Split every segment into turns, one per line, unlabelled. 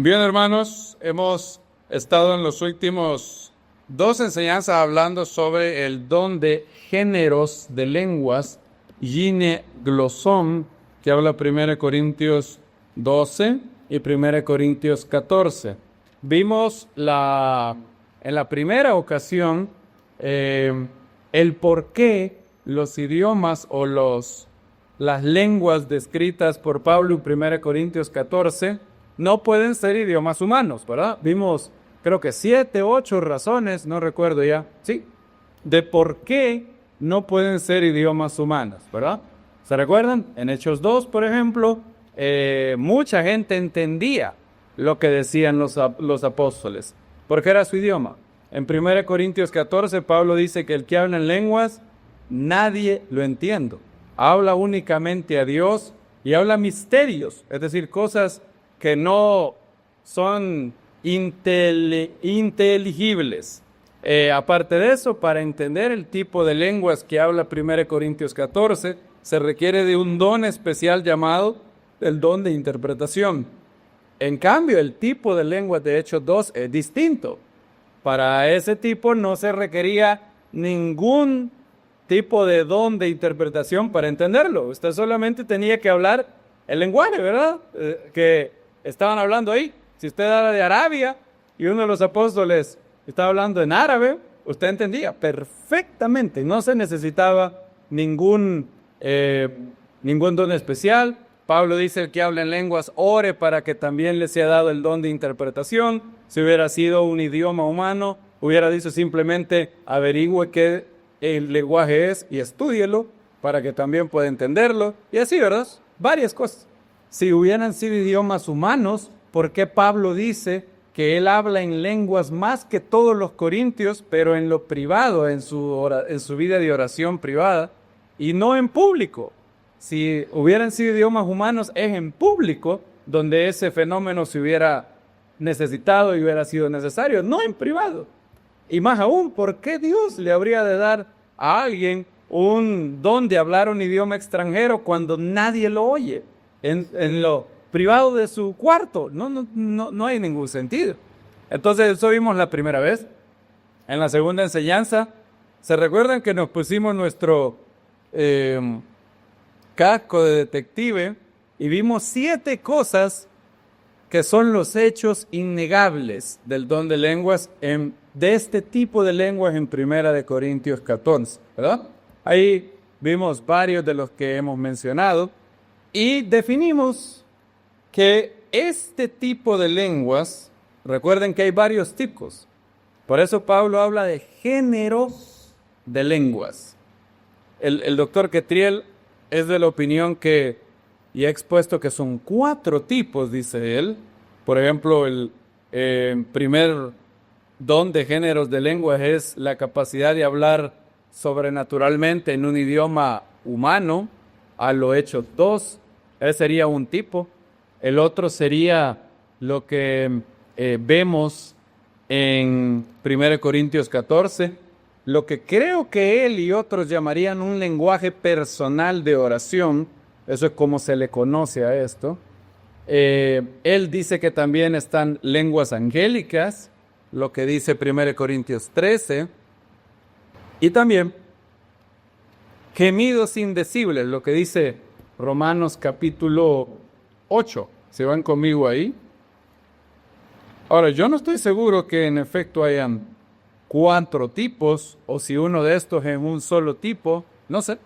Bien, hermanos, hemos estado en los últimos dos enseñanzas hablando sobre el don de géneros de lenguas, gineglosón, que habla 1 Corintios 12 y 1 Corintios 14. Vimos en la primera ocasión el por qué los idiomas o las lenguas descritas por Pablo en 1 Corintios 14 no pueden ser idiomas humanos, ¿verdad? Vimos, creo que 7, 8 razones, no recuerdo ya, sí, de por qué no pueden ser idiomas humanos, ¿verdad? ¿Se recuerdan? En Hechos 2, por ejemplo, mucha gente entendía lo que decían los apóstoles, porque era su idioma. En 1 Corintios 14, Pablo dice que el que habla en lenguas, nadie lo entiende. Habla únicamente a Dios y habla misterios, es decir, cosas que no son inteligibles. Aparte de eso, para entender el tipo de lenguas que habla 1 Corintios 14, se requiere de un don especial llamado el don de interpretación. En cambio, el tipo de lenguas de Hechos 2 es distinto. Para ese tipo no se requería ningún tipo de don de interpretación para entenderlo. Usted solamente tenía que hablar el lenguaje, ¿verdad? Que estaban hablando ahí. Si usted era de Arabia y uno de los apóstoles estaba hablando en árabe, usted entendía perfectamente. No se necesitaba ningún don especial. Pablo dice: el que habla en lenguas, ore para que también le sea dado el don de interpretación. Si hubiera sido un idioma humano, hubiera dicho simplemente: averigüe qué el lenguaje es y estúdielo para que también pueda entenderlo. Y así, ¿verdad? Varias cosas. Si hubieran sido idiomas humanos, ¿por qué Pablo dice que él habla en lenguas más que todos los corintios, pero en lo privado, en su vida de oración privada, y no en público? Si hubieran sido idiomas humanos, es en público donde ese fenómeno se hubiera necesitado y hubiera sido necesario, no en privado. Y más aún, ¿por qué Dios le habría de dar a alguien un don de hablar un idioma extranjero cuando nadie lo oye? En lo privado de su cuarto, no hay ningún sentido. Entonces, eso vimos la primera vez. En la segunda enseñanza, ¿se recuerdan que nos pusimos nuestro casco de detective y vimos 7 cosas que son los hechos innegables del don de lenguas, de este tipo de lenguas en 1 Corintios 14, ¿verdad? Ahí vimos varios de los que hemos mencionado y definimos que este tipo de lenguas, recuerden que hay varios tipos, por eso Pablo habla de género de lenguas. El doctor Ketriel es de la opinión que, y ha expuesto que son 4 tipos, dice él. Por ejemplo, el primer don de géneros de lenguas es la capacidad de hablar sobrenaturalmente en un idioma humano, a lo Hechos 2, ese sería un tipo. El otro sería lo que vemos en 1 Corintios 14, lo que creo que él y otros llamarían un lenguaje personal de oración. Eso es como se le conoce a esto. Él dice que también están lenguas angélicas, lo que dice 1 Corintios 13, y también gemidos indecibles, lo que dice Romanos capítulo 8. ¿Se van conmigo ahí? Ahora, yo no estoy seguro que en efecto hayan 4 tipos, o si uno de estos es un solo tipo, no sé.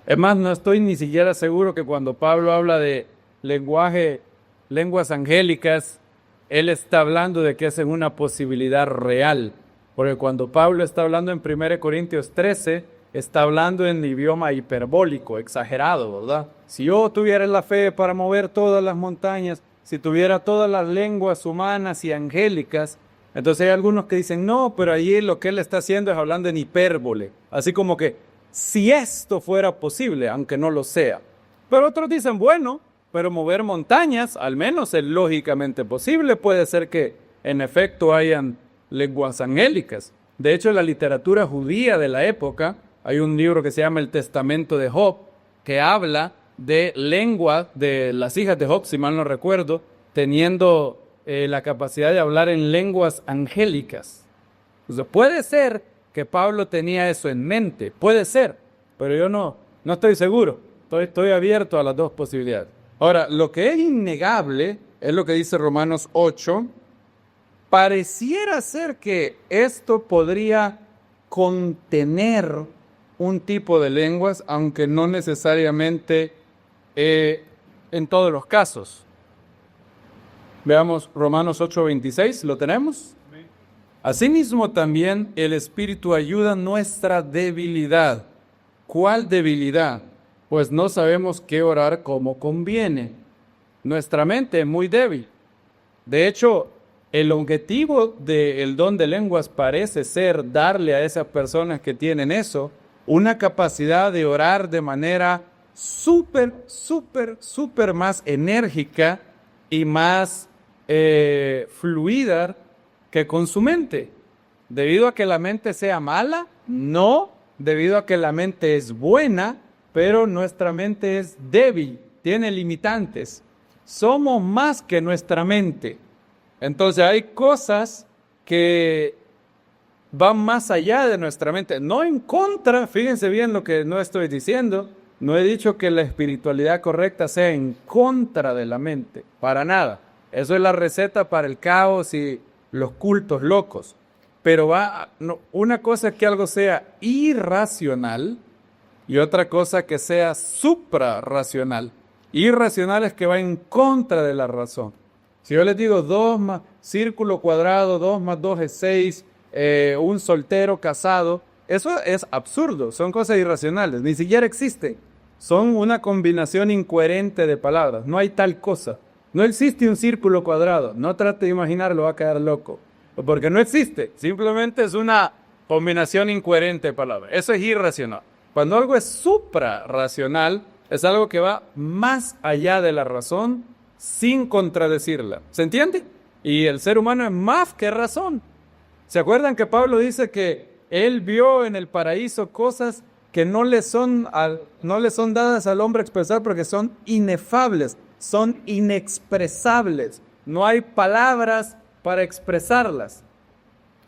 Es más, no estoy ni siquiera seguro que cuando Pablo habla de lenguas angélicas, él está hablando de que es una posibilidad real. Porque cuando Pablo está hablando en 1 Corintios 13, está hablando en idioma hiperbólico, exagerado, ¿verdad? Si yo tuviera la fe para mover todas las montañas, si tuviera todas las lenguas humanas y angélicas, entonces hay algunos que dicen, no, pero allí lo que él está haciendo es hablando en hipérbole. Así como que, si esto fuera posible, aunque no lo sea. Pero otros dicen, bueno, pero mover montañas, al menos es lógicamente posible. Puede ser que en efecto hayan lenguas angélicas. De hecho, en la literatura judía de la época, hay un libro que se llama El Testamento de Job, que habla de lengua de las hijas de Job, si mal no recuerdo, teniendo la capacidad de hablar en lenguas angélicas. O sea, puede ser que Pablo tenía eso en mente, puede ser, pero yo no estoy seguro. Estoy abierto a las dos posibilidades. Ahora, lo que es innegable es lo que dice Romanos 8. Pareciera ser que esto podría contener un tipo de lenguas, aunque no necesariamente en todos los casos. Veamos Romanos 8:26, ¿lo tenemos? Asimismo también el Espíritu ayuda nuestra debilidad. ¿Cuál debilidad? Pues no sabemos qué orar como conviene. Nuestra mente es muy débil. De hecho, el objetivo del don de lenguas parece ser darle a esas personas que tienen eso una capacidad de orar de manera súper más enérgica y más fluida que con su mente. ¿Debido a que la mente sea mala? No. Debido a que la mente es buena, pero nuestra mente es débil, tiene limitantes. Somos más que nuestra mente. Entonces hay cosas que van más allá de nuestra mente. No en contra, fíjense bien lo que no estoy diciendo. No he dicho que la espiritualidad correcta sea en contra de la mente, para nada. Eso es la receta para el caos y los cultos locos. Pero una cosa es que algo sea irracional y otra cosa que sea suprarracional. Irracional es que va en contra de la razón. Si yo les digo 2 más círculo cuadrado, 2 más 2 es 6, un soltero casado, eso es absurdo, son cosas irracionales, ni siquiera existen. Son una combinación incoherente de palabras, no hay tal cosa. No existe un círculo cuadrado, no trate de imaginarlo, va a quedar loco. Porque no existe, simplemente es una combinación incoherente de palabras. Eso es irracional. Cuando algo es suprarracional, es algo que va más allá de la razón sin contradecirla. ¿Se entiende? Y el ser humano es más que razón. ¿Se acuerdan que Pablo dice que él vio en el paraíso cosas que no le son dadas al hombre expresar porque son inefables, son inexpresables? No hay palabras para expresarlas.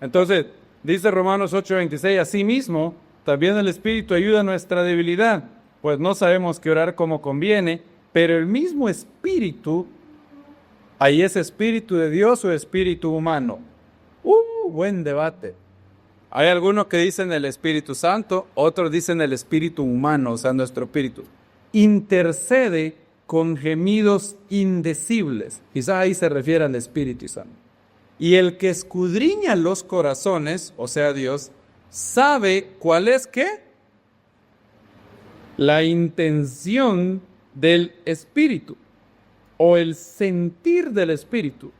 Entonces, dice Romanos 8:26, asimismo, también el Espíritu ayuda a nuestra debilidad, pues no sabemos qué orar como conviene, pero el mismo Espíritu, ¿ahí es Espíritu de Dios o Espíritu humano? Buen debate. Hay algunos que dicen el Espíritu Santo, otros dicen el Espíritu humano, o sea, nuestro Espíritu. Intercede con gemidos indecibles. Quizás ahí se refiere al Espíritu Santo. Y el que escudriña los corazones, o sea Dios, sabe cuál es ¿qué? La intención del Espíritu o el sentir del Espíritu.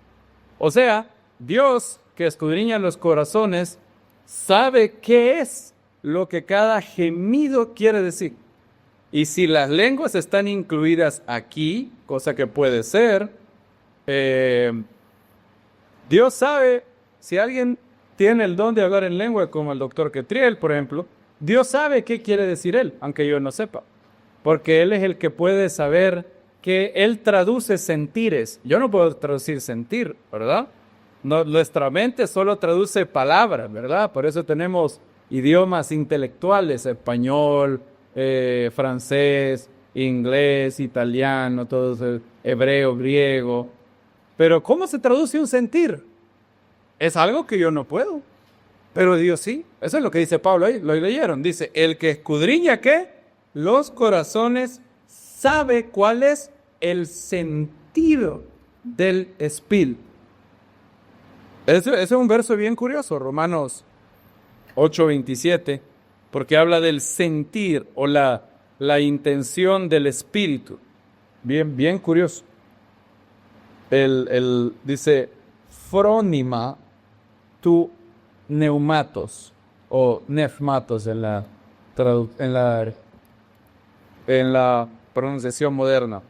O sea, Dios que escudriña los corazones sabe qué es lo que cada gemido quiere decir. Y si las lenguas están incluidas aquí, cosa que puede ser, Dios sabe, si alguien tiene el don de hablar en lengua, como el doctor Ketriel, por ejemplo, Dios sabe qué quiere decir él, aunque yo no sepa. Porque Él es el que puede saber que Él traduce sentires. Yo no puedo traducir sentir, ¿verdad? Nuestra mente solo traduce palabras, ¿verdad? Por eso tenemos idiomas intelectuales, español, francés, inglés, italiano, todo eso, hebreo, griego. Pero ¿cómo se traduce un sentir? Es algo que yo no puedo, pero Dios sí. Eso es lo que dice Pablo ahí, lo leyeron. Dice, el que escudriña, ¿qué? Los corazones, sabe cuál es el sentido del Espíritu. Ese es un verso bien curioso, Romanos 8:27, porque habla del sentir o la intención del Espíritu. Bien curioso. Dice, frónima tu neumatos, o nefmatos en la pronunciación moderna.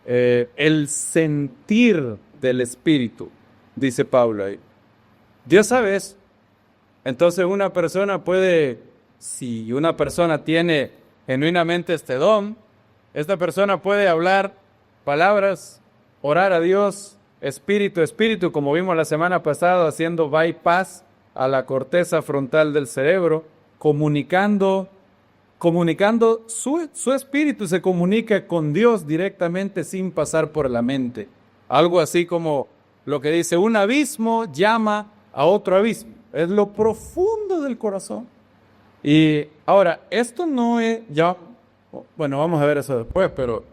El sentir del Espíritu, dice Pablo ahí. Dios sabe eso. Entonces una persona puede, si una persona tiene genuinamente este don, esta persona puede hablar palabras, orar a Dios espíritu a espíritu, como vimos la semana pasada, haciendo bypass a la corteza frontal del cerebro, comunicando su espíritu se comunica con Dios directamente sin pasar por la mente. Algo así como lo que dice, un abismo llama a otro abismo. Es lo profundo del corazón. Y ahora, esto no es, ya, bueno, vamos a ver eso después, pero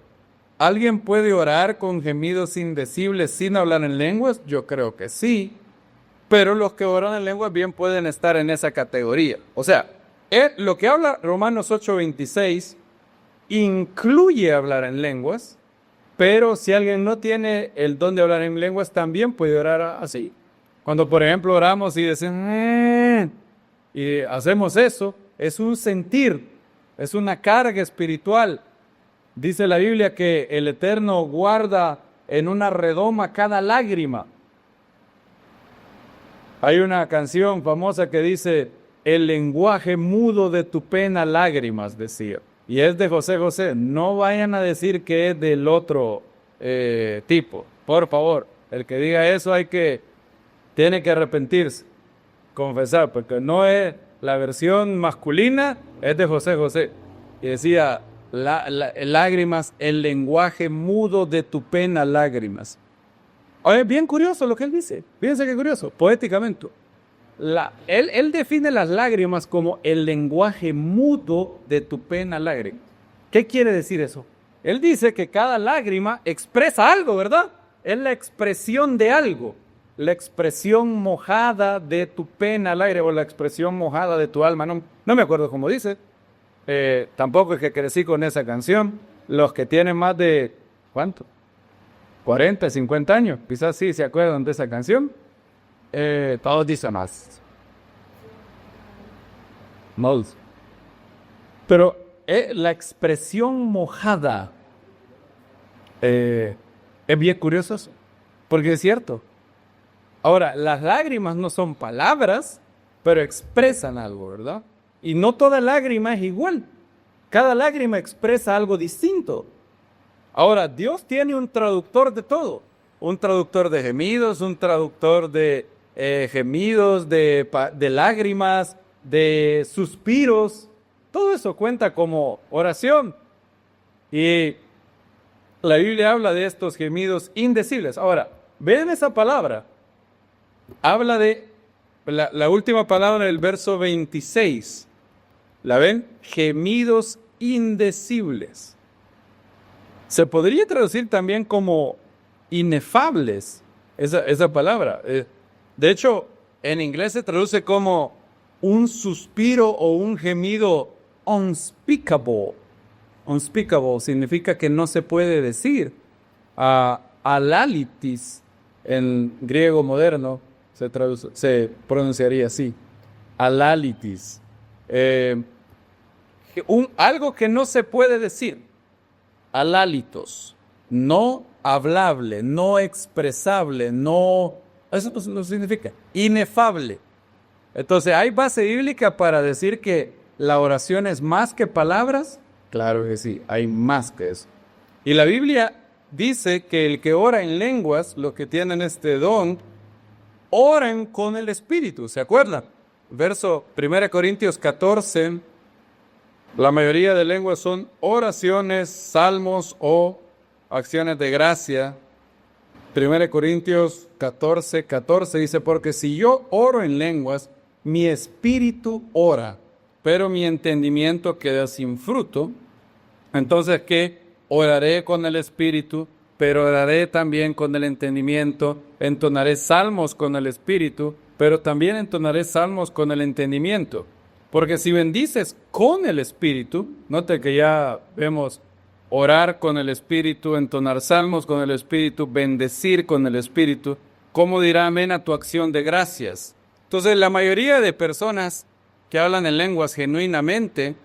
¿alguien puede orar con gemidos indecibles sin hablar en lenguas? Yo creo que sí, pero los que oran en lenguas bien pueden estar en esa categoría. O sea, lo que habla Romanos 8:26 incluye hablar en lenguas, pero si alguien no tiene el don de hablar en lenguas, también puede orar así. Cuando, por ejemplo, oramos y decimos, y hacemos eso, es un sentir, es una carga espiritual. Dice la Biblia que el Eterno guarda en una redoma cada lágrima. Hay una canción famosa que dice, el lenguaje mudo de tu pena lágrimas, decía. Y es de José José. No vayan a decir que es del otro tipo. Por favor, el que diga eso tiene que arrepentirse, confesar, porque no es la versión masculina, es de José José. Y decía, lágrimas, el lenguaje mudo de tu pena lágrimas. Oye, bien curioso lo que él dice. Fíjense qué curioso, poéticamente. Él define las lágrimas como el lenguaje mudo de tu pena lágrima. ¿Qué quiere decir eso? Él dice que cada lágrima expresa algo, ¿verdad? Es la expresión de algo. La expresión mojada de tu pena lágrima o la expresión mojada de tu alma. No me acuerdo cómo dice. Tampoco es que crecí con esa canción. Los que tienen más de, ¿cuánto? 40, 50 años, quizás sí se acuerdan de esa canción. Todos dicen más. Pero la expresión mojada es bien curioso eso, porque es cierto. Ahora, las lágrimas no son palabras, pero expresan algo, ¿verdad? Y no toda lágrima es igual. Cada lágrima expresa algo distinto. Ahora, Dios tiene un traductor de todo. Un traductor de gemidos, un traductor de gemidos, de lágrimas, de suspiros. Todo eso cuenta como oración. Y la Biblia habla de estos gemidos indecibles. Ahora, vean esa palabra. Habla de la última palabra del verso 26. ¿La ven? Gemidos indecibles. Se podría traducir también como inefables, esa palabra. De hecho, en inglés se traduce como un suspiro o un gemido unspeakable. Unspeakable significa que no se puede decir. Alalitis, en griego moderno, se pronunciaría así. Alalitis. Algo que no se puede decir. Alálitos, no hablable, no expresable, eso no significa, inefable. Entonces, ¿hay base bíblica para decir que la oración es más que palabras? Claro que sí, hay más que eso. Y la Biblia dice que el que ora en lenguas, los que tienen este don, oran con el Espíritu, ¿se acuerdan? Verso 1 Corintios 14, la mayoría de lenguas son oraciones, salmos o acciones de gracia. 1 Corintios 14 dice, porque si yo oro en lenguas, mi espíritu ora, pero mi entendimiento queda sin fruto. Entonces, ¿qué? Oraré con el espíritu, pero oraré también con el entendimiento. Entonaré salmos con el espíritu, pero también entonaré salmos con el entendimiento. Porque si bendices con el Espíritu, note que ya vemos orar con el Espíritu, entonar salmos con el Espíritu, bendecir con el Espíritu, ¿cómo dirá amén a tu acción de gracias? Entonces, la mayoría de personas que hablan en lenguas genuinamente,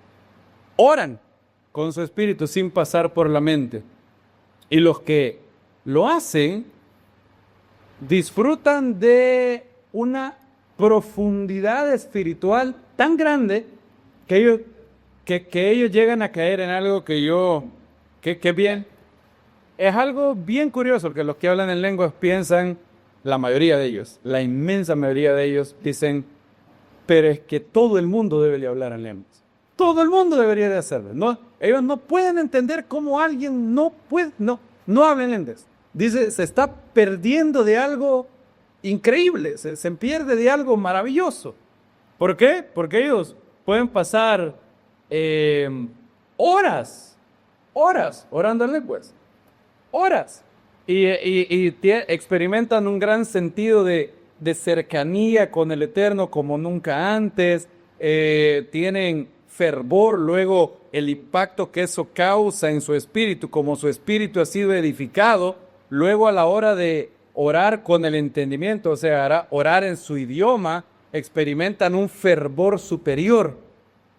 oran con su Espíritu sin pasar por la mente. Y los que lo hacen, disfrutan de una profundidad espiritual tan grande que ellos llegan a caer en algo que bien, es algo bien curioso, que los que hablan en lenguas piensan, la mayoría de ellos, la inmensa mayoría de ellos dicen, pero es que todo el mundo debería hablar en lenguas. Todo el mundo debería de hacerlo. No, ellos no pueden entender cómo alguien no habla en lenguas. Dice, se está perdiendo de algo increíble, se pierde de algo maravilloso. ¿Por qué? Porque ellos pueden pasar horas orando en lenguas. Horas. Experimentan un gran sentido de cercanía con el Eterno como nunca antes. Tienen fervor, luego el impacto que eso causa en su espíritu, como su espíritu ha sido edificado, luego a la hora de orar con el entendimiento, o sea, orar en su idioma, experimentan un fervor superior.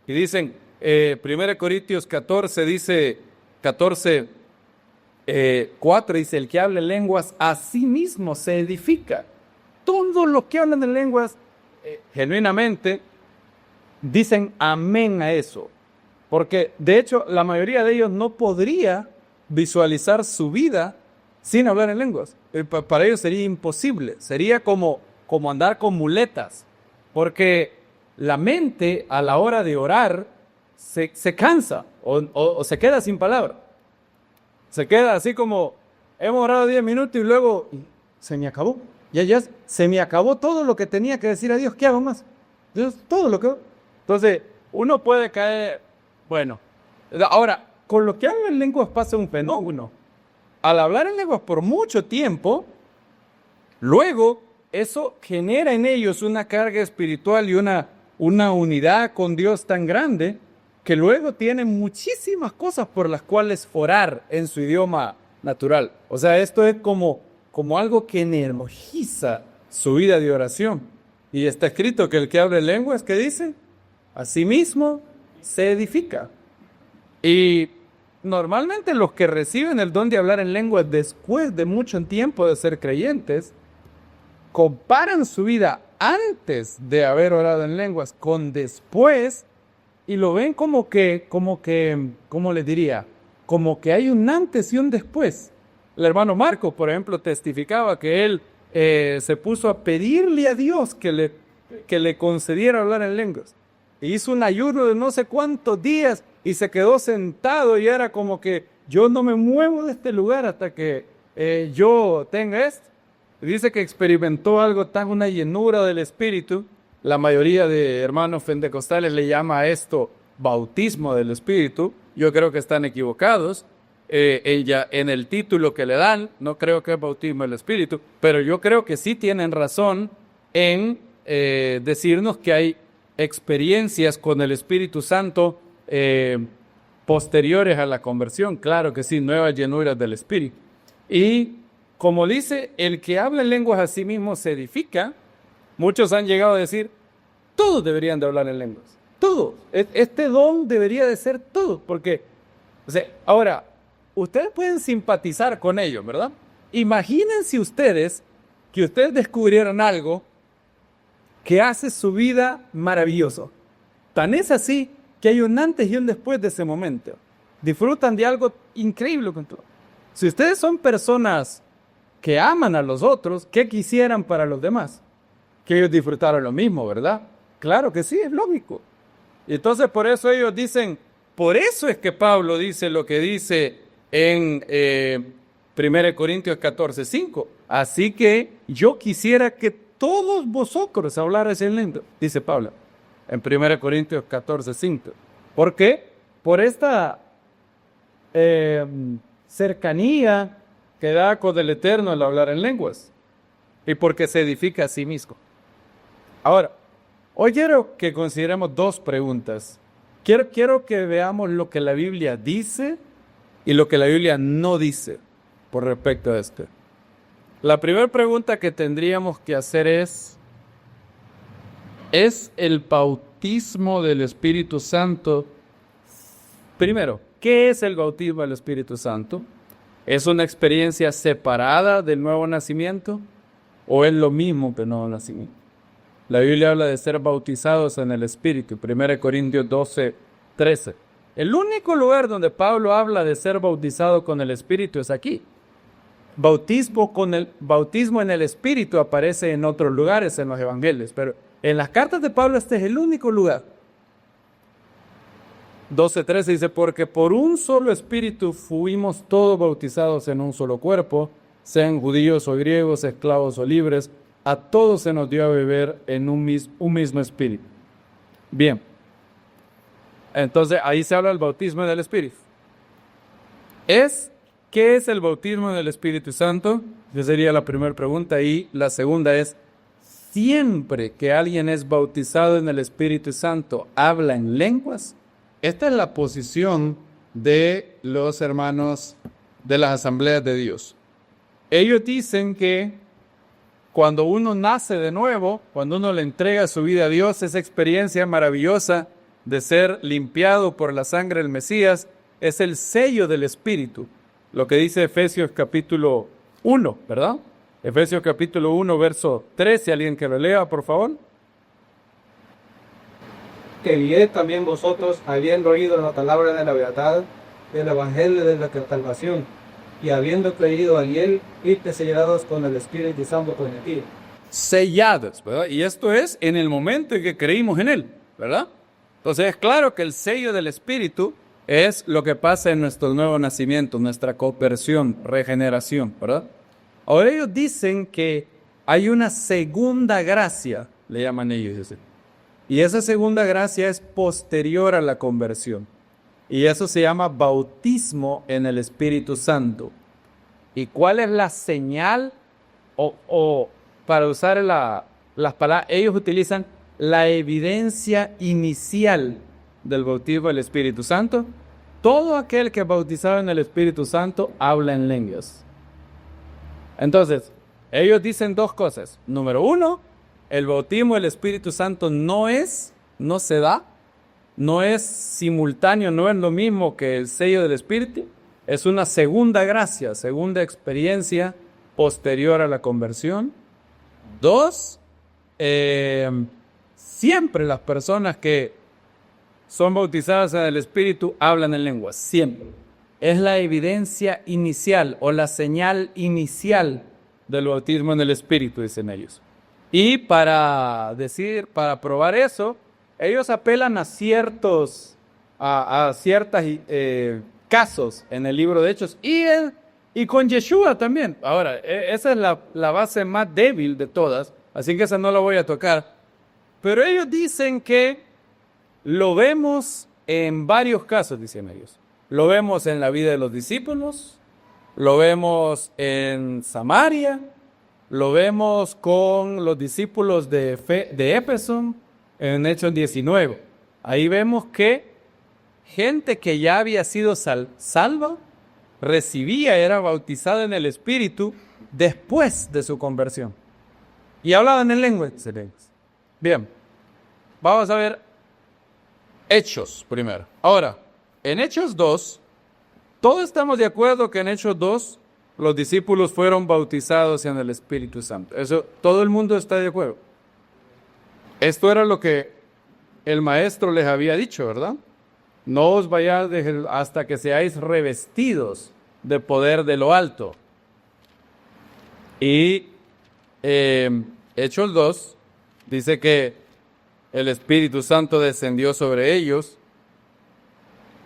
Y dicen, 1 Corintios 14 dice, 14, 4 dice, el que habla en lenguas a sí mismo se edifica. Todos los que hablan en lenguas, genuinamente, dicen amén a eso. Porque, de hecho, la mayoría de ellos no podría visualizar su vida sin hablar en lenguas. Para ellos sería imposible. Sería como andar con muletas. Porque la mente, a la hora de orar, se cansa o se queda sin palabra. Se queda así como, hemos orado 10 minutos y luego se me acabó. Ya se me acabó todo lo que tenía que decir a Dios. ¿Qué hago más? Dios, todo lo que... Entonces, uno puede caer... Bueno, ahora, con lo que hablan en lenguas pasa un fenómeno. Al hablar en lenguas por mucho tiempo, luego eso genera en ellos una carga espiritual y una unidad con Dios tan grande que luego tienen muchísimas cosas por las cuales orar en su idioma natural. O sea, esto es como algo que energiza su vida de oración. Y está escrito que el que habla en lenguas, ¿qué dice? Asimismo se edifica. Y normalmente los que reciben el don de hablar en lenguas después de mucho tiempo de ser creyentes, comparan su vida antes de haber orado en lenguas con después y lo ven como ¿cómo les diría? Como que hay un antes y un después. El hermano Marcos, por ejemplo, testificaba que él se puso a pedirle a Dios que le concediera hablar en lenguas. E hizo un ayuno de no sé cuántos días y se quedó sentado y era como que yo no me muevo de este lugar hasta que yo tenga esto. Dice que experimentó una llenura del Espíritu. La mayoría de hermanos pentecostales le llama a esto bautismo del Espíritu. Yo creo que están equivocados. Ella en el título que le dan, no creo que es bautismo del Espíritu, pero yo creo que sí tienen razón en decirnos que hay experiencias con el Espíritu Santo posteriores a la conversión. Claro que sí, nuevas llenuras del Espíritu. Y como dice, el que habla en lenguas a sí mismo se edifica. Muchos han llegado a decir, todos deberían de hablar en lenguas. Todos. Este don debería de ser todos. Porque, ahora, ustedes pueden simpatizar con ellos, ¿verdad? Imagínense ustedes que ustedes descubrieran algo que hace su vida maravilloso. Tan es así que hay un antes y un después de ese momento. Disfrutan de algo increíble con todo. Si ustedes son personas que aman a los otros, ¿qué quisieran para los demás? Que ellos disfrutaran lo mismo, ¿verdad? Claro que sí, es lógico. Y entonces por eso ellos dicen, por eso es que Pablo dice lo que dice en 1 Corintios 14:5. Así que yo quisiera que todos vosotros hablarais en lengua, dice Pablo, en 1 Corintios 14:5. ¿Por qué? Por esta cercanía que da con el Eterno al hablar en lenguas y porque se edifica a sí mismo. Ahora, hoy quiero que consideremos dos preguntas. Quiero que veamos lo que la Biblia dice y lo que la Biblia no dice por respecto a esto. La primera pregunta que tendríamos que hacer ¿es el bautismo del Espíritu Santo? Primero, ¿qué es el bautismo del Espíritu Santo? ¿Es una experiencia separada del nuevo nacimiento o es lo mismo que el nuevo nacimiento? La Biblia habla de ser bautizados en el Espíritu, 1 Corintios 12:13. El único lugar donde Pablo habla de ser bautizado con el Espíritu es aquí. Bautismo en el Espíritu aparece en otros lugares en los evangelios, pero en las cartas de Pablo este es el único lugar. 12:13 dice, porque por un solo Espíritu fuimos todos bautizados en un solo cuerpo, sean judíos o griegos, esclavos o libres, a todos se nos dio a beber en un mismo Espíritu. Bien, entonces ahí se habla del bautismo en el Espíritu. ¿Qué es el bautismo en el Espíritu Santo? Esa sería la primera pregunta. Y la segunda es, siempre que alguien es bautizado en el Espíritu Santo, ¿habla en lenguas? Esta es la posición de los hermanos de las asambleas de Dios. Ellos dicen que cuando uno nace de nuevo, cuando uno le entrega su vida a Dios, esa experiencia maravillosa de ser limpiado por la sangre del Mesías, es el sello del Espíritu. Lo que dice Efesios capítulo 1, ¿verdad? Efesios capítulo 1, verso 13, alguien que lo lea, por favor.
Que vied también vosotros, habiendo oído la palabra de la verdad, del evangelio de la salvación, y habiendo creído en él, fuiste sellados con el Espíritu Santo prometido.
Sellados, ¿verdad? Y esto es en el momento en que creímos en él, ¿verdad? Entonces es claro que el sello del Espíritu es lo que pasa en nuestro nuevo nacimiento, nuestra conversión, regeneración, ¿verdad? Ahora ellos dicen que hay una segunda gracia, le llaman ellos, dicen. Y esa segunda gracia es posterior a la conversión. Y eso se llama bautismo en el Espíritu Santo. ¿Y cuál es la señal? O para usar las palabras, ellos utilizan la evidencia inicial del bautismo del Espíritu Santo. Todo aquel que es bautizado en el Espíritu Santo habla en lenguas. Entonces, ellos dicen dos cosas. Número uno, el bautismo del Espíritu Santo no se da, no es simultáneo, no es lo mismo que el sello del Espíritu. Es una segunda gracia, segunda experiencia posterior a la conversión. Dos, siempre las personas que son bautizadas en el Espíritu hablan en lenguas, siempre. Es la evidencia inicial o la señal inicial del bautismo en el Espíritu, dicen ellos. Y para probar eso, ellos apelan a ciertos casos en el libro de Hechos y con Yeshua también. Ahora, esa es la base más débil de todas, así que esa no la voy a tocar. Pero ellos dicen que lo vemos en varios casos, dicen ellos. Lo vemos en la vida de los discípulos, lo vemos en Samaria, lo vemos con los discípulos de Éfeso en Hechos 19. Ahí vemos que gente que ya había sido salva, era bautizada en el Espíritu después de su conversión. Y hablaban en lenguas. Bien, vamos a ver Hechos primero. Ahora, en Hechos 2, todos estamos de acuerdo que en Hechos 2 los discípulos fueron bautizados en el Espíritu Santo. Eso, todo el mundo está de acuerdo. Esto era lo que el maestro les había dicho, ¿verdad? No os vayáis hasta que seáis revestidos de poder de lo alto. Y Hechos 2 dice que el Espíritu Santo descendió sobre ellos,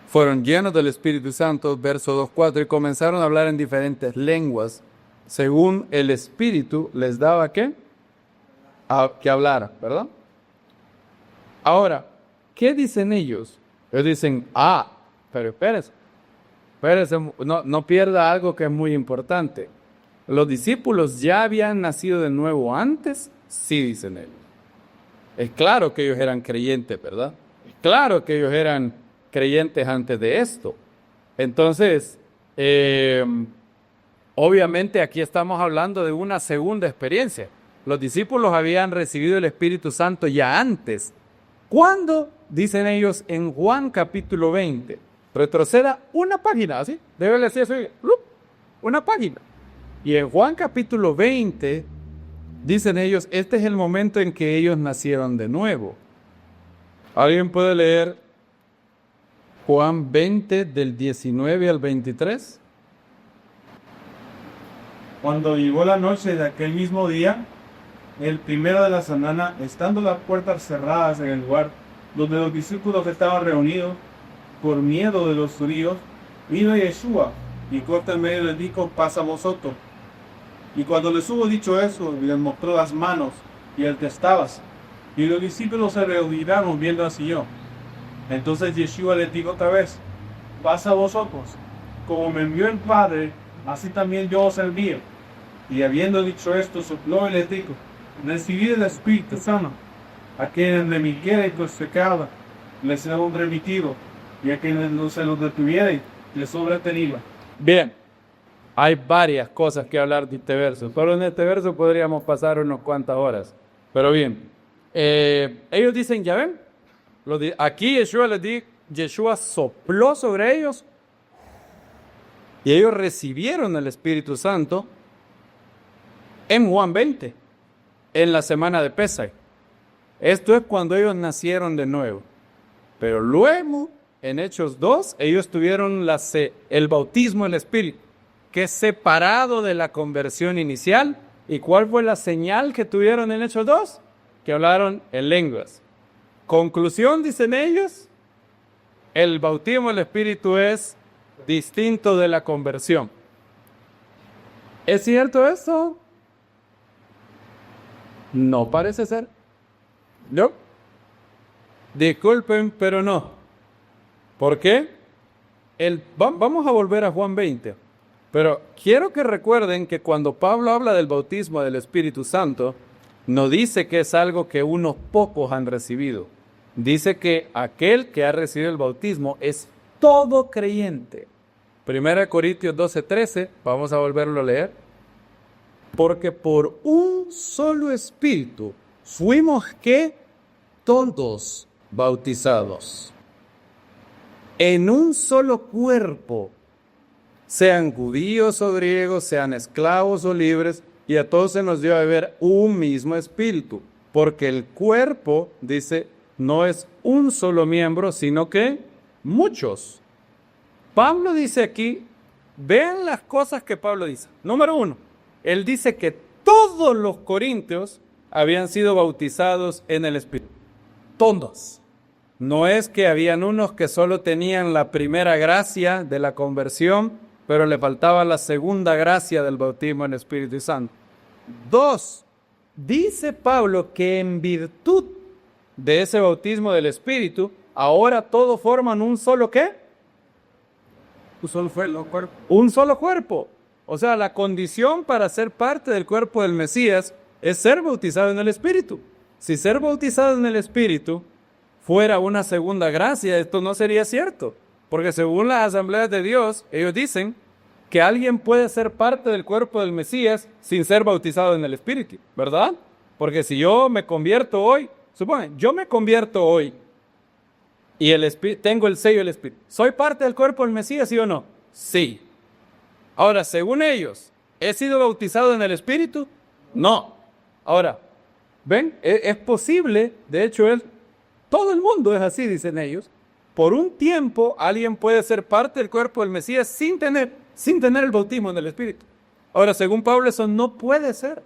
fueron llenos del Espíritu Santo, verso 2:4, y comenzaron a hablar en diferentes lenguas, según el Espíritu les daba que hablara, ¿verdad? Ahora, ¿qué dicen ellos? Ellos dicen, pero espérese, no pierda algo que es muy importante. ¿Los discípulos ya habían nacido de nuevo antes? Sí, dicen ellos. Es claro que ellos eran creyentes, ¿verdad? Es claro que ellos eran creyentes antes de esto. Entonces, obviamente aquí estamos hablando de una segunda experiencia. Los discípulos habían recibido el Espíritu Santo ya antes. ¿Cuándo? Dicen ellos en Juan capítulo 20. Retroceda una página, ¿así? Debe decir eso. Una página. Y en Juan capítulo 20, dicen ellos, este es el momento en que ellos nacieron de nuevo. ¿Alguien puede leer Juan 20 del 19 al 23.
Cuando llegó la noche de aquel mismo día, el primero de la semana, estando las puertas cerradas en el lugar donde los discípulos estaban reunidos, por miedo de los judíos, vino Yeshua y corta en medio les dijo: pasa vosotros. Y cuando les hubo dicho eso, les mostró las manos y el testadas. Y los discípulos se rehuyeron viendo así yo. Entonces Yeshua les dijo otra vez: pasa vosotros. Como me envió el Padre, así también yo os envío. Y habiendo dicho esto, sopló y les dijo: recibid el Espíritu Santo. A quienes remitieren sus pecados, les serán remitidos, y a quienes no se los detuvieran, les sobretenido.
Bien, hay varias cosas que hablar de este verso. Solo en este verso podríamos pasar unas cuantas horas. Pero bien, ellos dicen, ya ven, aquí Yeshua sopló sobre ellos y ellos recibieron el Espíritu Santo en Juan 20, en la semana de Pesach. Esto es cuando ellos nacieron de nuevo. Pero luego, en Hechos 2, ellos tuvieron el bautismo del Espíritu, que es separado de la conversión inicial. ¿Y cuál fue la señal que tuvieron en Hechos 2? Que hablaron en lenguas. Conclusión, dicen ellos, el bautismo del Espíritu es distinto de la conversión. ¿Es cierto eso? No parece ser. ¿No? Disculpen, pero no. ¿Por qué? Vamos a volver a Juan 20. Pero quiero que recuerden que cuando Pablo habla del bautismo del Espíritu Santo, no dice que es algo que unos pocos han recibido. Dice que aquel que ha recibido el bautismo es todo creyente. 1 Corintios 12:13, vamos a volverlo a leer. Porque por un solo Espíritu fuimos todos bautizados en un solo cuerpo, sean judíos o griegos, sean esclavos o libres, y a todos se nos dio a beber un mismo Espíritu, porque el cuerpo, dice, no es un solo miembro, sino que muchos. Pablo dice aquí, vean las cosas que Pablo dice. Número 1, él dice que todos los corintios habían sido bautizados en el Espíritu. Todos. No es que habían unos que solo tenían la primera gracia de la conversión, pero le faltaba la segunda gracia del bautismo en el Espíritu Santo. 2, dice Pablo que en virtud de ese bautismo del Espíritu, ahora todos forman un solo ¿qué? Un solo cuerpo. O sea, la condición para ser parte del cuerpo del Mesías es ser bautizado en el Espíritu. Si ser bautizado en el Espíritu fuera una segunda gracia, esto no sería cierto. Porque según las asambleas de Dios, ellos dicen que alguien puede ser parte del cuerpo del Mesías sin ser bautizado en el Espíritu, ¿verdad? Porque si yo me convierto hoy, suponen, yo me convierto hoy y tengo el sello del Espíritu, ¿soy parte del cuerpo del Mesías, sí o no? Sí. Ahora, según ellos, ¿he sido bautizado en el Espíritu? No. Ahora, ¿ven? Es posible, de hecho, todo el mundo es así, dicen ellos. Por un tiempo, alguien puede ser parte del cuerpo del Mesías sin tener el bautismo en el Espíritu. Ahora, según Pablo, eso no puede ser.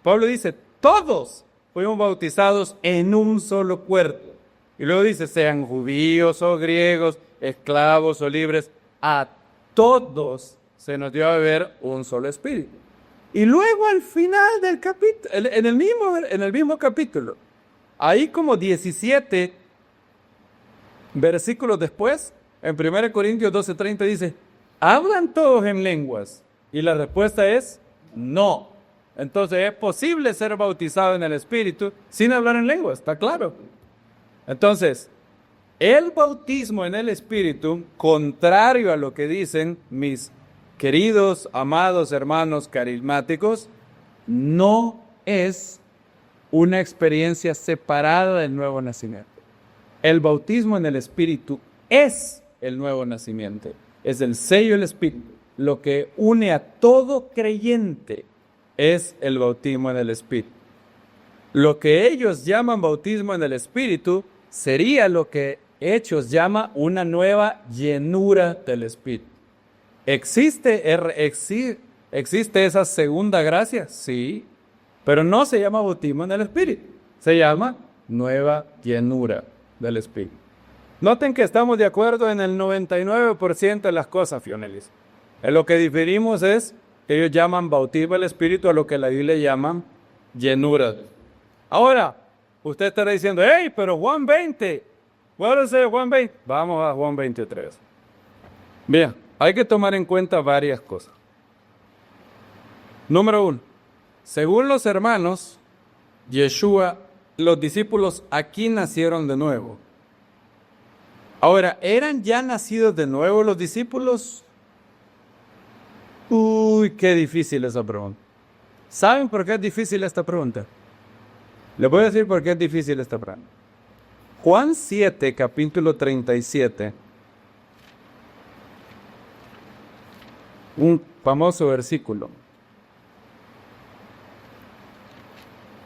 Pablo dice, todos fuimos bautizados en un solo cuerpo. Y luego dice, sean judíos o griegos, esclavos o libres, a todos se nos dio a beber un solo Espíritu. Y luego al final del capítulo, en el mismo capítulo, ahí como 17 versículos después, en 1 Corintios 12:30 dice, ¿hablan todos en lenguas? Y la respuesta es no. Entonces es posible ser bautizado en el Espíritu sin hablar en lenguas, ¿está claro? Entonces, el bautismo en el Espíritu, contrario a lo que dicen mis queridos, amados hermanos carismáticos, no es una experiencia separada del nuevo nacimiento. El bautismo en el Espíritu es el nuevo nacimiento, es el sello del Espíritu. Lo que une a todo creyente es el bautismo en el Espíritu. Lo que ellos llaman bautismo en el Espíritu sería lo que Hechos llama una nueva llenura del Espíritu. ¿Existe esa segunda gracia? Sí, pero no se llama bautismo en el Espíritu, se llama nueva llenura del Espíritu. Noten que estamos de acuerdo en el 99% de las cosas, Fionelis. En lo que diferimos es que ellos llaman bautismo del Espíritu a lo que la Biblia llama llenura. Ahora, usted estará diciendo, hey, pero Juan 20, ¿cuál es Juan 20? Vamos a Juan 23. Bien, hay que tomar en cuenta varias cosas. Número 1, según los hermanos, Yeshua, los discípulos aquí nacieron de nuevo. Ahora, ¿eran ya nacidos de nuevo los discípulos? Uy, qué difícil esa pregunta. ¿Saben por qué es difícil esta pregunta? Les voy a decir por qué es difícil esta pregunta. Juan 7, capítulo 37, un famoso versículo.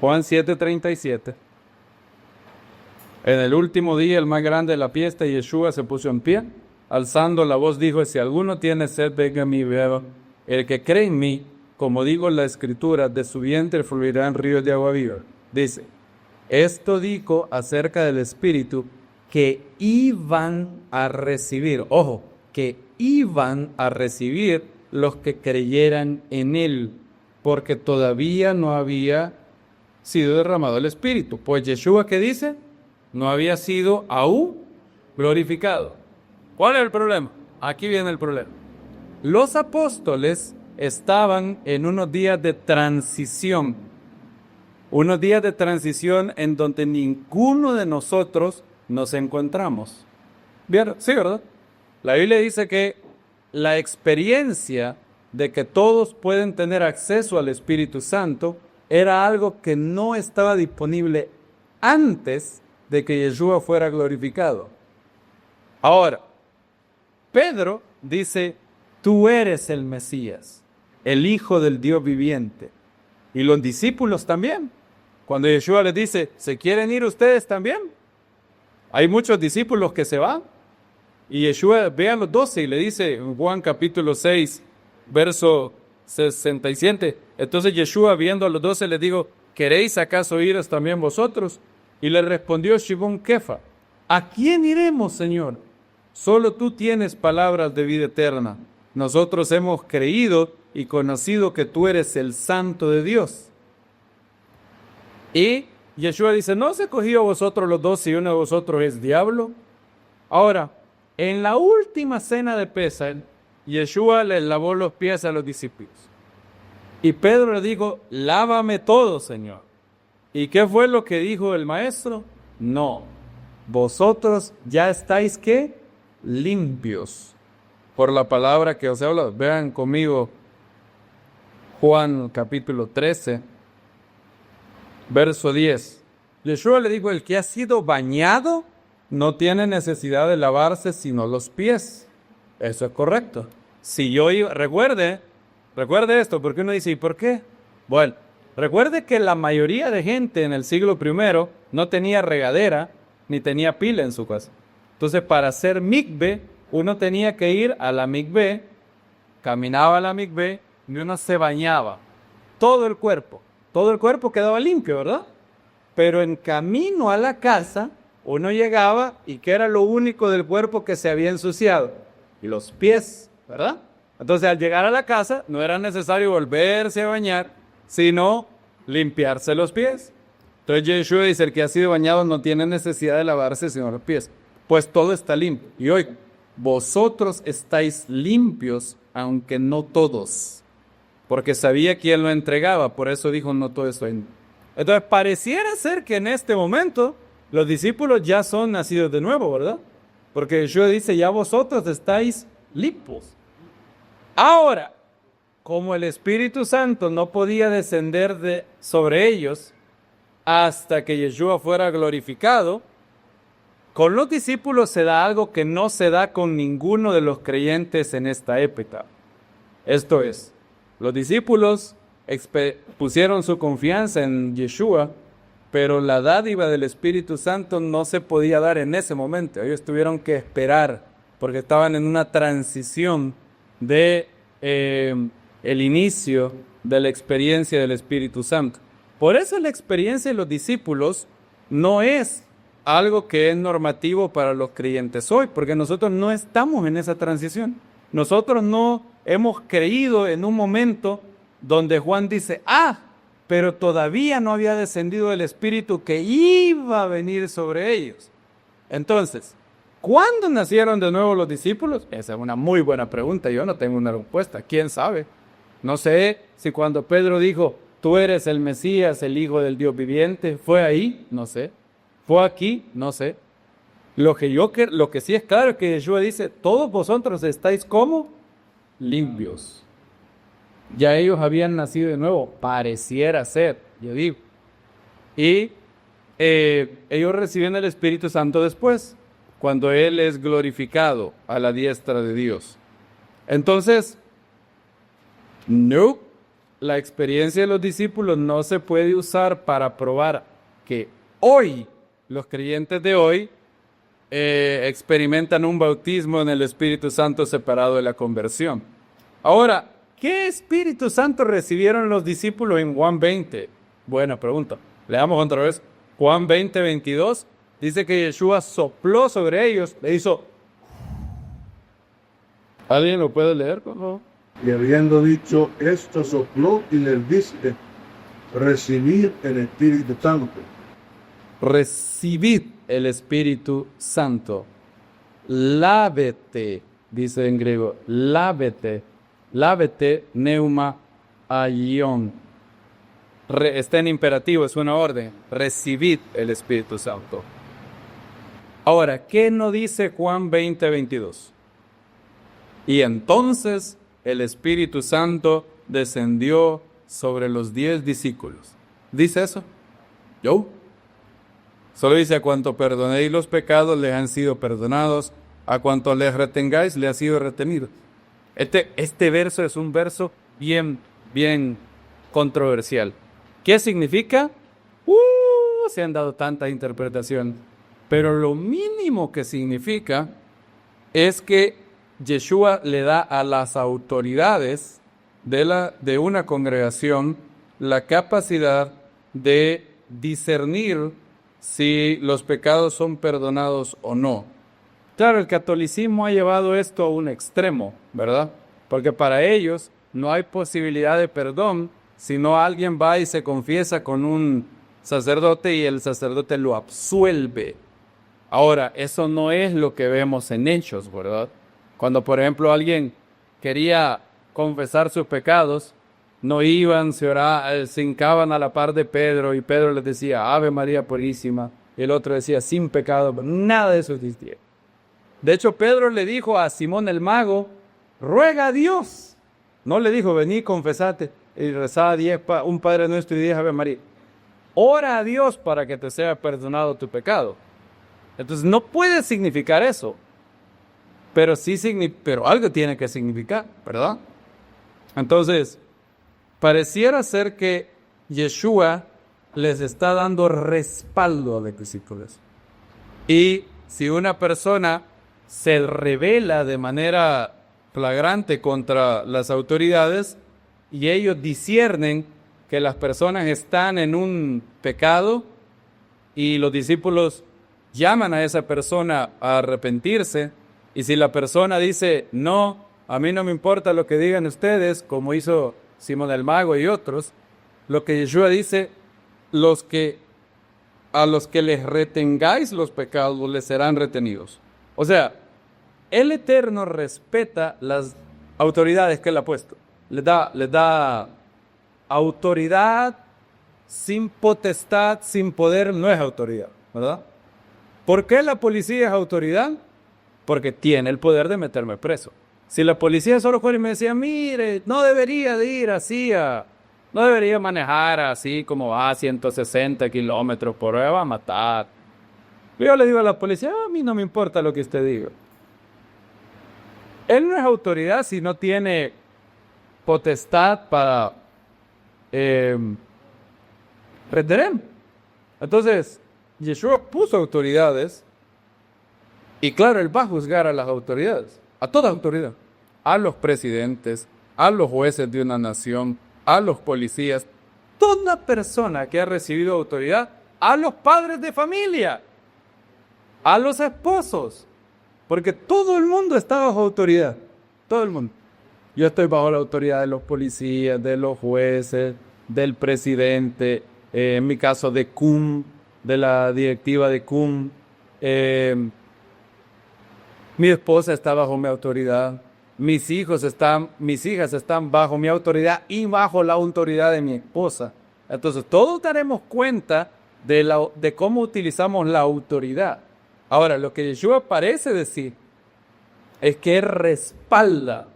Juan 7:37. En el último día, el más grande de la fiesta, Yeshua se puso en pie, alzando la voz dijo, si alguno tiene sed, venga a mí y beba. El que cree en mí, como digo en la Escritura, de su vientre fluirán ríos de agua viva. Dice, esto dijo acerca del Espíritu que iban a recibir. Ojo, que iban a recibir los que creyeran en él, porque todavía no había sido derramado el Espíritu. Pues Yeshua, ¿qué dice? No había sido aún glorificado. ¿Cuál es el problema? Aquí viene el problema. Los apóstoles estaban en unos días de transición. Unos días de transición en donde ninguno de nosotros nos encontramos. ¿Vieron? Sí, ¿verdad? La Biblia dice que la experiencia de que todos pueden tener acceso al Espíritu Santo era algo que no estaba disponible antes de que Yeshua fuera glorificado. Ahora, Pedro dice, tú eres el Mesías, el Hijo del Dios viviente. Y los discípulos también. Cuando Yeshua les dice, ¿se quieren ir ustedes también? Hay muchos discípulos que se van. Y Yeshua ve a los 12 y le dice, en Juan capítulo 6, verso 67. Entonces Yeshua, viendo a los 12, les dijo, ¿queréis acaso iros también vosotros? Y le respondió Shimón Kefa, ¿a quién iremos, Señor? Solo tú tienes palabras de vida eterna. Nosotros hemos creído y conocido que tú eres el Santo de Dios. Y Yeshua dice, ¿no os he cogido a vosotros los 12 y uno de vosotros es diablo? Ahora, en la última cena de Pesaj, Yeshua les lavó los pies a los discípulos. Y Pedro le dijo, lávame todo, Señor. ¿Y qué fue lo que dijo el maestro? No, vosotros ya estáis, ¿qué? Limpios por la palabra que os he hablado. Vean conmigo Juan capítulo 13, verso 10. Yeshua le dijo, el que ha sido bañado no tiene necesidad de lavarse sino los pies. Eso es correcto. Si yo iba, recuerde esto, porque uno dice, ¿y por qué? Bueno, recuerde que la mayoría de gente en el siglo I no tenía regadera ni tenía pila en su casa. Entonces, para hacer mikve, uno tenía que ir a la mikve, caminaba a la mikve y uno se bañaba. Todo el cuerpo quedaba limpio, ¿verdad? Pero en camino a la casa, uno llegaba y ¿qué era lo único del cuerpo que se había ensuciado? Y los pies, ¿verdad? Entonces, al llegar a la casa, no era necesario volverse a bañar, sino limpiarse los pies. Entonces, Yeshua dice, el que ha sido bañado no tiene necesidad de lavarse sino los pies. Pues todo está limpio. Y hoy, vosotros estáis limpios, aunque no todos. Porque sabía quién lo entregaba, por eso dijo, no todo estoy limpio. Entonces, pareciera ser que en este momento, los discípulos ya son nacidos de nuevo, ¿verdad? Porque Yeshua dice, ya vosotros estáis limpios. Ahora, como el Espíritu Santo no podía descender sobre ellos hasta que Yeshua fuera glorificado, con los discípulos se da algo que no se da con ninguno de los creyentes en esta época. Esto es, los discípulos pusieron su confianza en Yeshua pero la dádiva del Espíritu Santo no se podía dar en ese momento. Ellos tuvieron que esperar porque estaban en una transición de el inicio de la experiencia del Espíritu Santo. Por eso la experiencia de los discípulos no es algo que es normativo para los creyentes hoy, porque nosotros no estamos en esa transición. Nosotros no hemos creído en un momento donde Juan dice, pero todavía no había descendido el Espíritu que iba a venir sobre ellos. Entonces, ¿cuándo nacieron de nuevo los discípulos? Esa es una muy buena pregunta, yo no tengo una respuesta, ¿quién sabe? No sé si cuando Pedro dijo, tú eres el Mesías, el Hijo del Dios viviente, ¿fue ahí? No sé. ¿Fue aquí? No sé. Lo que sí es claro es que Yeshua dice, todos vosotros estáis como limpios. Ya ellos habían nacido de nuevo, pareciera ser, yo digo. Y ellos reciben el Espíritu Santo después, cuando Él es glorificado a la diestra de Dios. Entonces, no, la experiencia de los discípulos no se puede usar para probar que hoy, los creyentes de hoy, experimentan un bautismo en el Espíritu Santo separado de la conversión. Ahora, ¿qué Espíritu Santo recibieron los discípulos en Juan 20? Buena pregunta. Leamos otra vez. Juan 20, 22, dice que Yeshua sopló sobre ellos, le hizo... ¿Alguien lo puede leer, por favor?
Y habiendo dicho esto, sopló y les dice, recibid el Espíritu Santo.
Recibid el Espíritu Santo. Lávete, dice en griego, lávete. Lávete, neuma, aion. Está en imperativo, es una orden. Recibid el Espíritu Santo. Ahora, ¿qué no dice Juan 20, 22? Y entonces el Espíritu Santo descendió sobre los 10 discípulos. ¿Dice eso? ¿Yo? Solo dice, a cuanto perdonéis los pecados, les han sido perdonados. A cuanto les retengáis, les ha sido retenido. Este verso es un verso bien controversial. ¿Qué significa? Se han dado tanta interpretación. Pero lo mínimo que significa es que Yeshua le da a las autoridades de una congregación la capacidad de discernir si los pecados son perdonados o no. Claro, el catolicismo ha llevado esto a un extremo, ¿verdad? Porque para ellos no hay posibilidad de perdón si no alguien va y se confiesa con un sacerdote y el sacerdote lo absuelve. Ahora, eso no es lo que vemos en Hechos, ¿verdad? Cuando, por ejemplo, alguien quería confesar sus pecados, no iban, se hincaban a la par de Pedro y Pedro les decía, Ave María Purísima, y el otro decía, sin pecado, nada de eso existía. De hecho, Pedro le dijo a Simón el mago, ruega a Dios. No le dijo, vení, confesate y rezá un Padre Nuestro y 10 Ave María. Ora a Dios para que te sea perdonado tu pecado. Entonces, no puede significar eso. Pero algo tiene que significar, ¿verdad? Entonces, pareciera ser que Yeshua les está dando respaldo a los discípulos. Y si una persona se rebela de manera flagrante contra las autoridades y ellos disciernen que las personas están en un pecado y los discípulos llaman a esa persona a arrepentirse, y si la persona dice, no, a mí no me importa lo que digan ustedes, como hizo Simón el Mago y otros, lo que Yeshua dice, a los que les retengáis los pecados, les serán retenidos. O sea, el Eterno respeta las autoridades que Él ha puesto. Les da autoridad sin potestad, sin poder, no es autoridad, ¿verdad? ¿Por qué la policía es autoridad? Porque tiene el poder de meterme preso. Si la policía solo fuera y me decía, mire, no debería de ir así no debería manejar así como va a 160 kilómetros por hora, va a matar. Yo le digo a la policía, a mí no me importa lo que usted diga. Él no es autoridad si no tiene potestad para retener. Entonces, Yeshua puso autoridades y claro, él va a juzgar a las autoridades, a toda autoridad, a los presidentes, a los jueces de una nación, a los policías, toda persona que ha recibido autoridad, a los padres de familia, a los esposos, porque todo el mundo está bajo autoridad, todo el mundo. Yo estoy bajo la autoridad de los policías, de los jueces, del presidente, en mi caso de CUM, de la directiva de CUM. Mi esposa está bajo mi autoridad, mis hijas están bajo mi autoridad y bajo la autoridad de mi esposa. Entonces todos daremos cuenta de cómo utilizamos la autoridad. Ahora, lo que Yeshua parece decir es que él respalda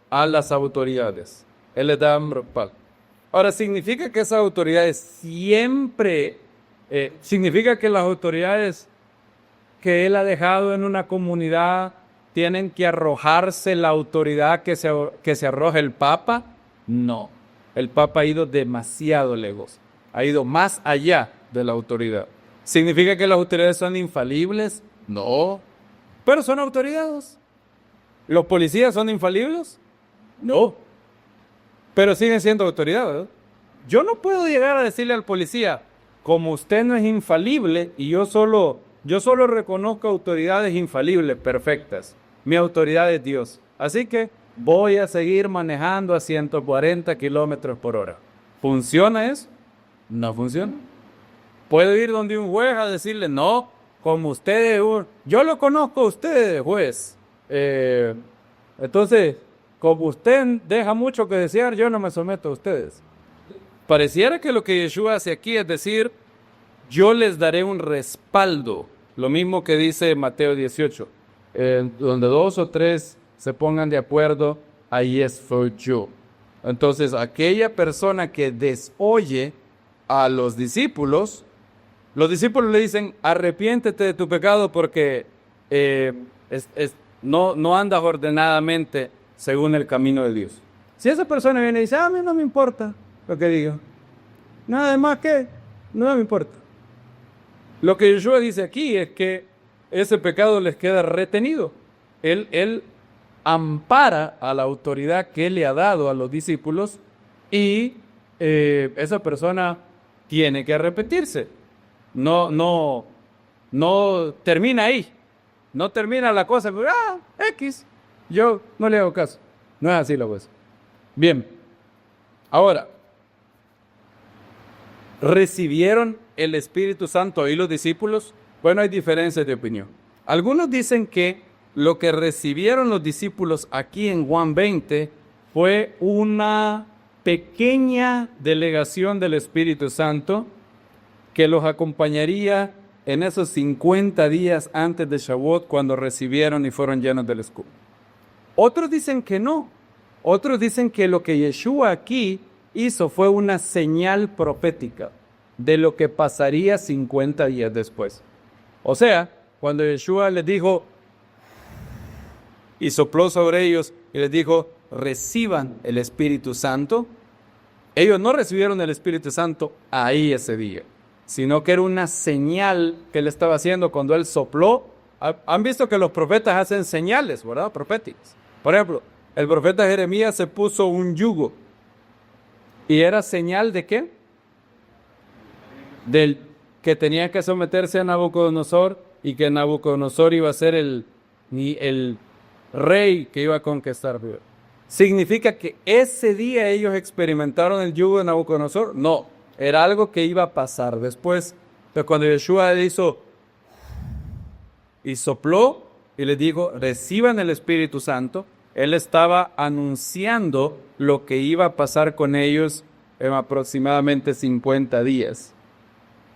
a las autoridades. Él les da un respaldo. Ahora, ¿significa que esas autoridades siempre, significa que las autoridades que él ha dejado en una comunidad tienen que arrojarse la autoridad que se arroja el Papa? No. El Papa ha ido demasiado lejos. Ha ido más allá de la autoridad. ¿Significa que las autoridades son infalibles? No. Pero son autoridades. ¿Los policías son infalibles? No. Pero siguen siendo autoridades, ¿verdad? Yo no puedo llegar a decirle al policía, como usted no es infalible y yo solo reconozco autoridades infalibles, perfectas. Mi autoridad es Dios. Así que voy a seguir manejando a 140 kilómetros por hora. ¿Funciona eso? No funciona. ¿Puedo ir donde un juez a decirle, no, como usted es yo lo conozco a usted, juez. Entonces, como usted deja mucho que desear, yo no me someto a ustedes. Pareciera que lo que Yeshua hace aquí es decir, yo les daré un respaldo. Lo mismo que dice Mateo 18, donde 2 o 3 se pongan de acuerdo, ahí estoy yo. Entonces, aquella persona que desoye a los discípulos le dicen, arrepiéntete de tu pecado porque no andas ordenadamente según el camino de Dios. Si esa persona viene y dice, a mí no me importa lo que digo, nada más que, no me importa. Lo que Yeshua dice aquí es que ese pecado les queda retenido. Él ampara a la autoridad que él le ha dado a los discípulos y esa persona tiene que arrepentirse. No termina ahí. No termina la cosa, X, yo no le hago caso. No es así la cosa. Bien, ahora, ¿recibieron el Espíritu Santo y los discípulos? Bueno, hay diferencias de opinión. Algunos dicen que lo que recibieron los discípulos aquí en Juan 20 fue una pequeña delegación del Espíritu Santo que los acompañaría en esos 50 días antes de Shavuot cuando recibieron y fueron llenos del Espíritu. Otros dicen que no. Otros dicen que lo que Yeshua aquí hizo fue una señal profética de lo que pasaría 50 días después. O sea, cuando Yeshua les dijo y sopló sobre ellos y les dijo, reciban el Espíritu Santo, ellos no recibieron el Espíritu Santo ahí ese día, sino que era una señal que él estaba haciendo cuando él sopló. Han visto que los profetas hacen señales, ¿verdad? Proféticas. Por ejemplo, el profeta Jeremías se puso un yugo. ¿Y era señal de qué? Del que tenía que someterse a Nabucodonosor y que Nabucodonosor iba a ser el rey que iba a conquistar. ¿Significa que ese día ellos experimentaron el yugo de Nabucodonosor? No, era algo que iba a pasar después. Pero cuando Yeshua hizo y sopló y les dijo, reciban el Espíritu Santo, él estaba anunciando lo que iba a pasar con ellos en aproximadamente 50 días.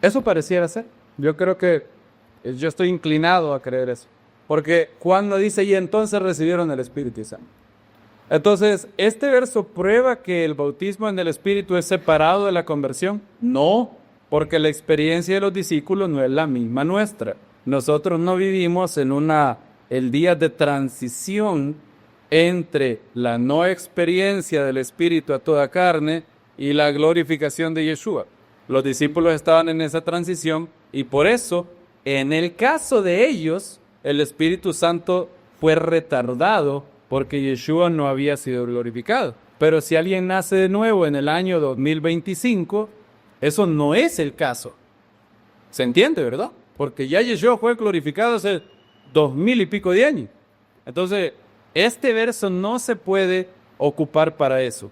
Eso pareciera ser. Yo creo que yo estoy inclinado a creer eso. Porque cuando dice, y entonces recibieron el Espíritu Santo. Entonces, ¿este verso prueba que el bautismo en el Espíritu es separado de la conversión? No, porque la experiencia de los discípulos no es la misma nuestra. Nosotros no vivimos en el día de transición entre la no experiencia del Espíritu a toda carne y la glorificación de Yeshua. Los discípulos estaban en esa transición y por eso, en el caso de ellos, el Espíritu Santo fue retardado porque Yeshua no había sido glorificado. Pero si alguien nace de nuevo en el año 2025, eso no es el caso. ¿Se entiende, verdad? Porque ya Yeshua fue glorificado hace 2000 y pico de años. Entonces, este verso no se puede ocupar para eso.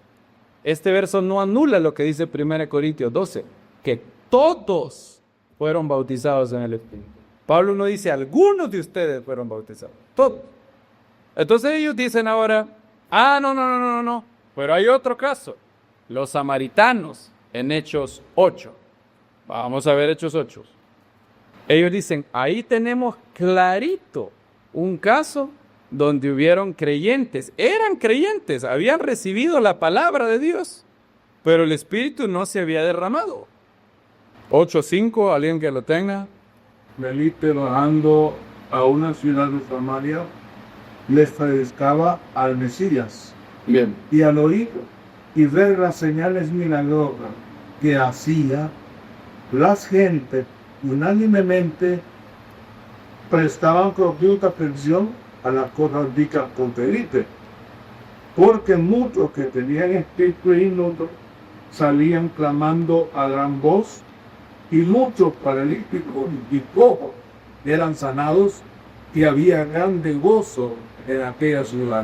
Este verso no anula lo que dice 1 Corintios 12, que todos fueron bautizados en el Espíritu. Pablo no dice, algunos de ustedes fueron bautizados, todos. Entonces ellos dicen ahora, no, pero hay otro caso, los samaritanos en Hechos 8. Vamos a ver Hechos 8. Ellos dicen, ahí tenemos clarito un caso donde hubieron creyentes, eran creyentes, habían recibido la palabra de Dios, pero el Espíritu no se había derramado. 8:5, alguien que lo tenga.
Felipe, bajando a una ciudad de Samaria, les predicaba al Mesías.
Bien.
Y al oír y ver las señales milagrosas que hacía, las gentes unánimemente prestaban profunda atención a las cosas dichas por Felipe, porque muchos que tenían espíritu inmundo salían clamando a gran voz, y muchos paralíticos y cojos eran sanados, y había grande gozo en aquella ciudad.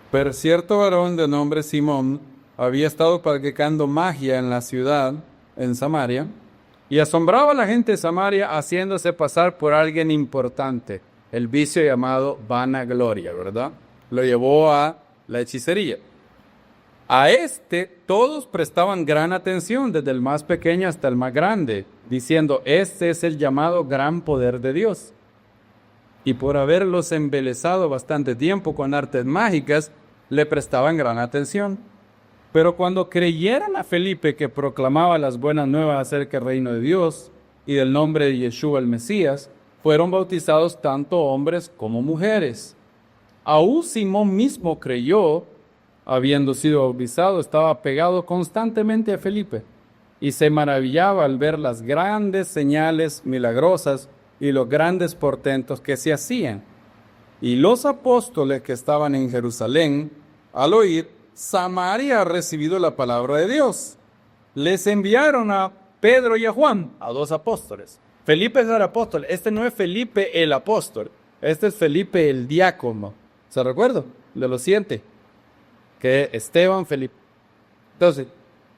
Pero cierto varón de nombre Simón había estado practicando magia en la ciudad, en Samaria, y asombraba a la gente de Samaria haciéndose pasar por alguien importante. El vicio llamado vanagloria, ¿verdad? Lo llevó a la hechicería. A este todos prestaban gran atención, desde el más pequeño hasta el más grande, diciendo, este es el llamado gran poder de Dios. Y por haberlos embelesado bastante tiempo con artes mágicas, le prestaban gran atención. Pero cuando creyeron a Felipe que proclamaba las buenas nuevas acerca del reino de Dios y del nombre de Yeshua el Mesías, fueron bautizados tanto hombres como mujeres. Aún Simón mismo creyó, habiendo sido bautizado, estaba pegado constantemente a Felipe y se maravillaba al ver las grandes señales milagrosas y los grandes portentos que se hacían. Y los apóstoles que estaban en Jerusalén, al oír, Samaria ha recibido la palabra de Dios, les enviaron a Pedro y a Juan, a dos apóstoles. Felipe es el apóstol, este no es Felipe el apóstol, este es Felipe el diácono. ¿Se recuerda? De los 7, que Esteban, Felipe. Entonces,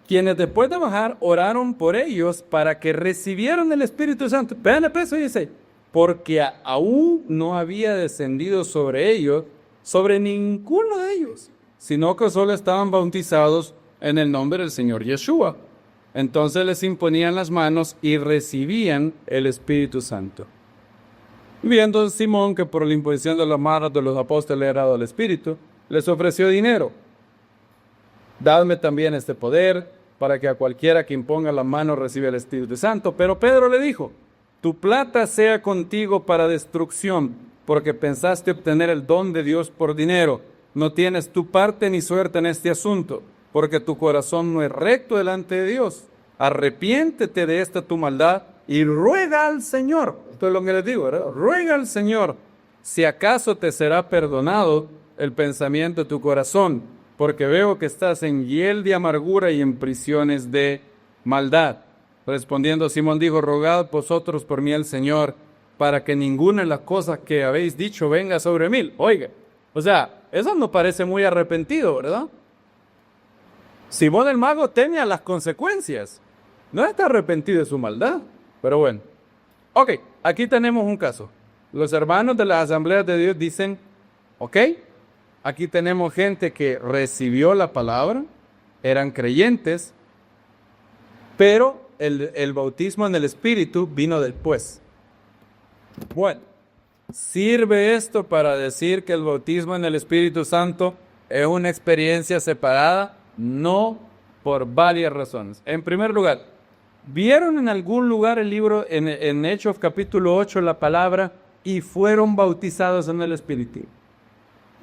quienes después de bajar oraron por ellos para que recibieran el Espíritu Santo. Vean el peso, dice, porque aún no había descendido sobre ellos, sobre ninguno de ellos, sino que solo estaban bautizados en el nombre del Señor Yeshua. Entonces les imponían las manos y recibían el Espíritu Santo. Viendo Simón que por la imposición de las manos de los apóstoles era dado el Espíritu, les ofreció dinero. Dadme también este poder, para que a cualquiera que imponga la mano reciba el Espíritu Santo. Pero Pedro le dijo, tu plata sea contigo para destrucción, porque pensaste obtener el don de Dios por dinero. No tienes tu parte ni suerte en este asunto, porque tu corazón no es recto delante de Dios. Arrepiéntete de esta tu maldad y ruega al Señor. Esto es lo que les digo, ¿verdad? Ruega al Señor, si acaso te será perdonado el pensamiento de tu corazón, porque veo que estás en hiel de amargura y en prisiones de maldad. Respondiendo Simón dijo, rogad vosotros por mí al Señor, para que ninguna de las cosas que habéis dicho venga sobre mí. Oiga, o sea, eso no parece muy arrepentido, ¿verdad? Simón el mago temía las consecuencias. No está arrepentido de su maldad, pero bueno. Ok, aquí tenemos un caso. Los hermanos de las asambleas de Dios dicen, ok, aquí tenemos gente que recibió la palabra, eran creyentes, pero el bautismo en el Espíritu vino después. Bueno, ¿sirve esto para decir que el bautismo en el Espíritu Santo es una experiencia separada? No, por varias razones. En primer lugar, ¿vieron en algún lugar el libro, en Hechos capítulo 8, la palabra, y fueron bautizados en el Espíritu?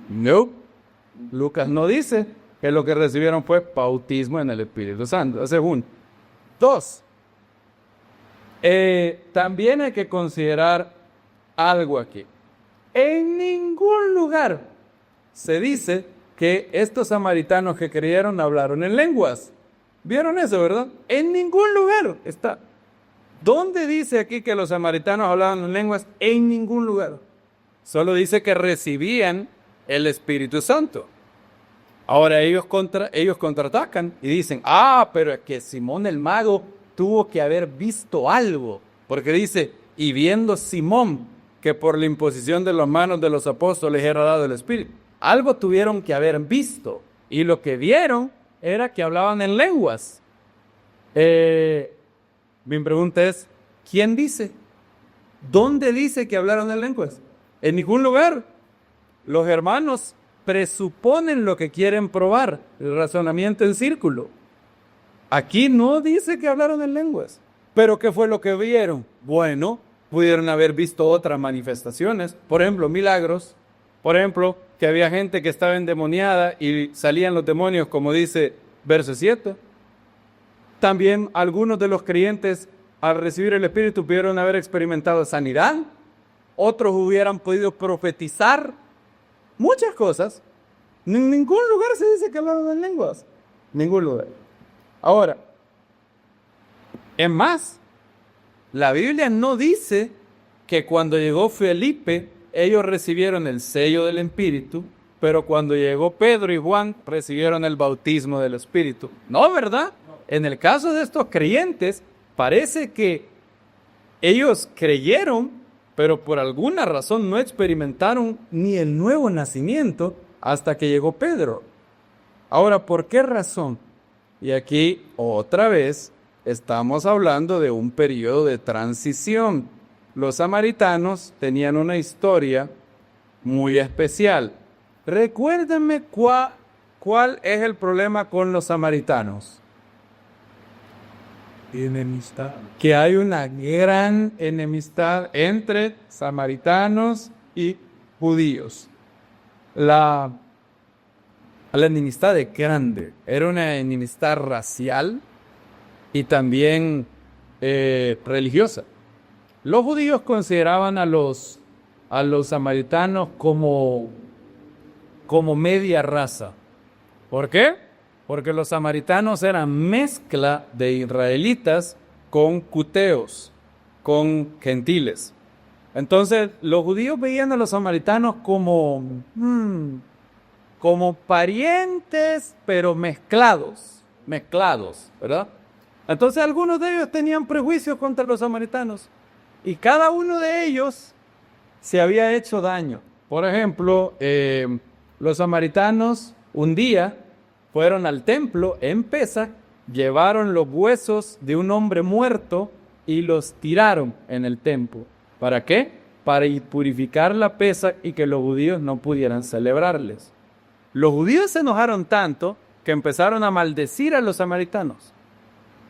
No. Lucas no dice que lo que recibieron fue bautismo en el Espíritu Santo. Ese es uno. 2. También hay que considerar algo aquí. En ningún lugar se dice que estos samaritanos que creyeron hablaron en lenguas. ¿Vieron eso, verdad? En ningún lugar está. ¿Dónde dice aquí que los samaritanos hablaban en lenguas? En ningún lugar. Solo dice que recibían el Espíritu Santo. Ahora ellos contraatacan y dicen, pero es que Simón el mago tuvo que haber visto algo. Porque dice, y viendo Simón que por la imposición de las manos de los apóstoles era dado el Espíritu. Algo tuvieron que haber visto. Y lo que vieron era que hablaban en lenguas. Mi pregunta es, ¿quién dice? ¿Dónde dice que hablaron en lenguas? En ningún lugar. Los hermanos presuponen lo que quieren probar, el razonamiento en círculo. Aquí no dice que hablaron en lenguas. ¿Pero qué fue lo que vieron? Bueno, pudieron haber visto otras manifestaciones, por ejemplo, milagros, por ejemplo, que había gente que estaba endemoniada y salían los demonios, como dice verso 7. También algunos de los creyentes, al recibir el Espíritu, pudieron haber experimentado sanidad, otros hubieran podido profetizar, muchas cosas. En ningún lugar se dice que hablaron en lenguas, ningún lugar. Ahora, es más, la Biblia no dice que cuando llegó Felipe, ellos recibieron el sello del Espíritu, pero cuando llegó Pedro y Juan, recibieron el bautismo del Espíritu. No, ¿verdad? En el caso de estos creyentes, parece que ellos creyeron, pero por alguna razón no experimentaron ni el nuevo nacimiento hasta que llegó Pedro. Ahora, ¿por qué razón? Y aquí, otra vez, estamos hablando de un periodo de transición. Los samaritanos tenían una historia muy especial. Recuérdenme cuál es el problema con los samaritanos.
Enemistad.
Que hay una gran enemistad entre samaritanos y judíos. La enemistad es grande. Era una enemistad racial y también religiosa. Los judíos consideraban a los samaritanos como media raza. ¿Por qué? Porque los samaritanos eran mezcla de israelitas con cuteos, con gentiles. Entonces, los judíos veían a los samaritanos como parientes, pero mezclados, ¿verdad? Entonces, algunos de ellos tenían prejuicios contra los samaritanos. Y cada uno de ellos se había hecho daño. Por ejemplo, los samaritanos un día fueron al templo en Pesaj, llevaron los huesos de un hombre muerto y los tiraron en el templo. ¿Para qué? Para purificar la Pesaj y que los judíos no pudieran celebrarles. Los judíos se enojaron tanto que empezaron a maldecir a los samaritanos.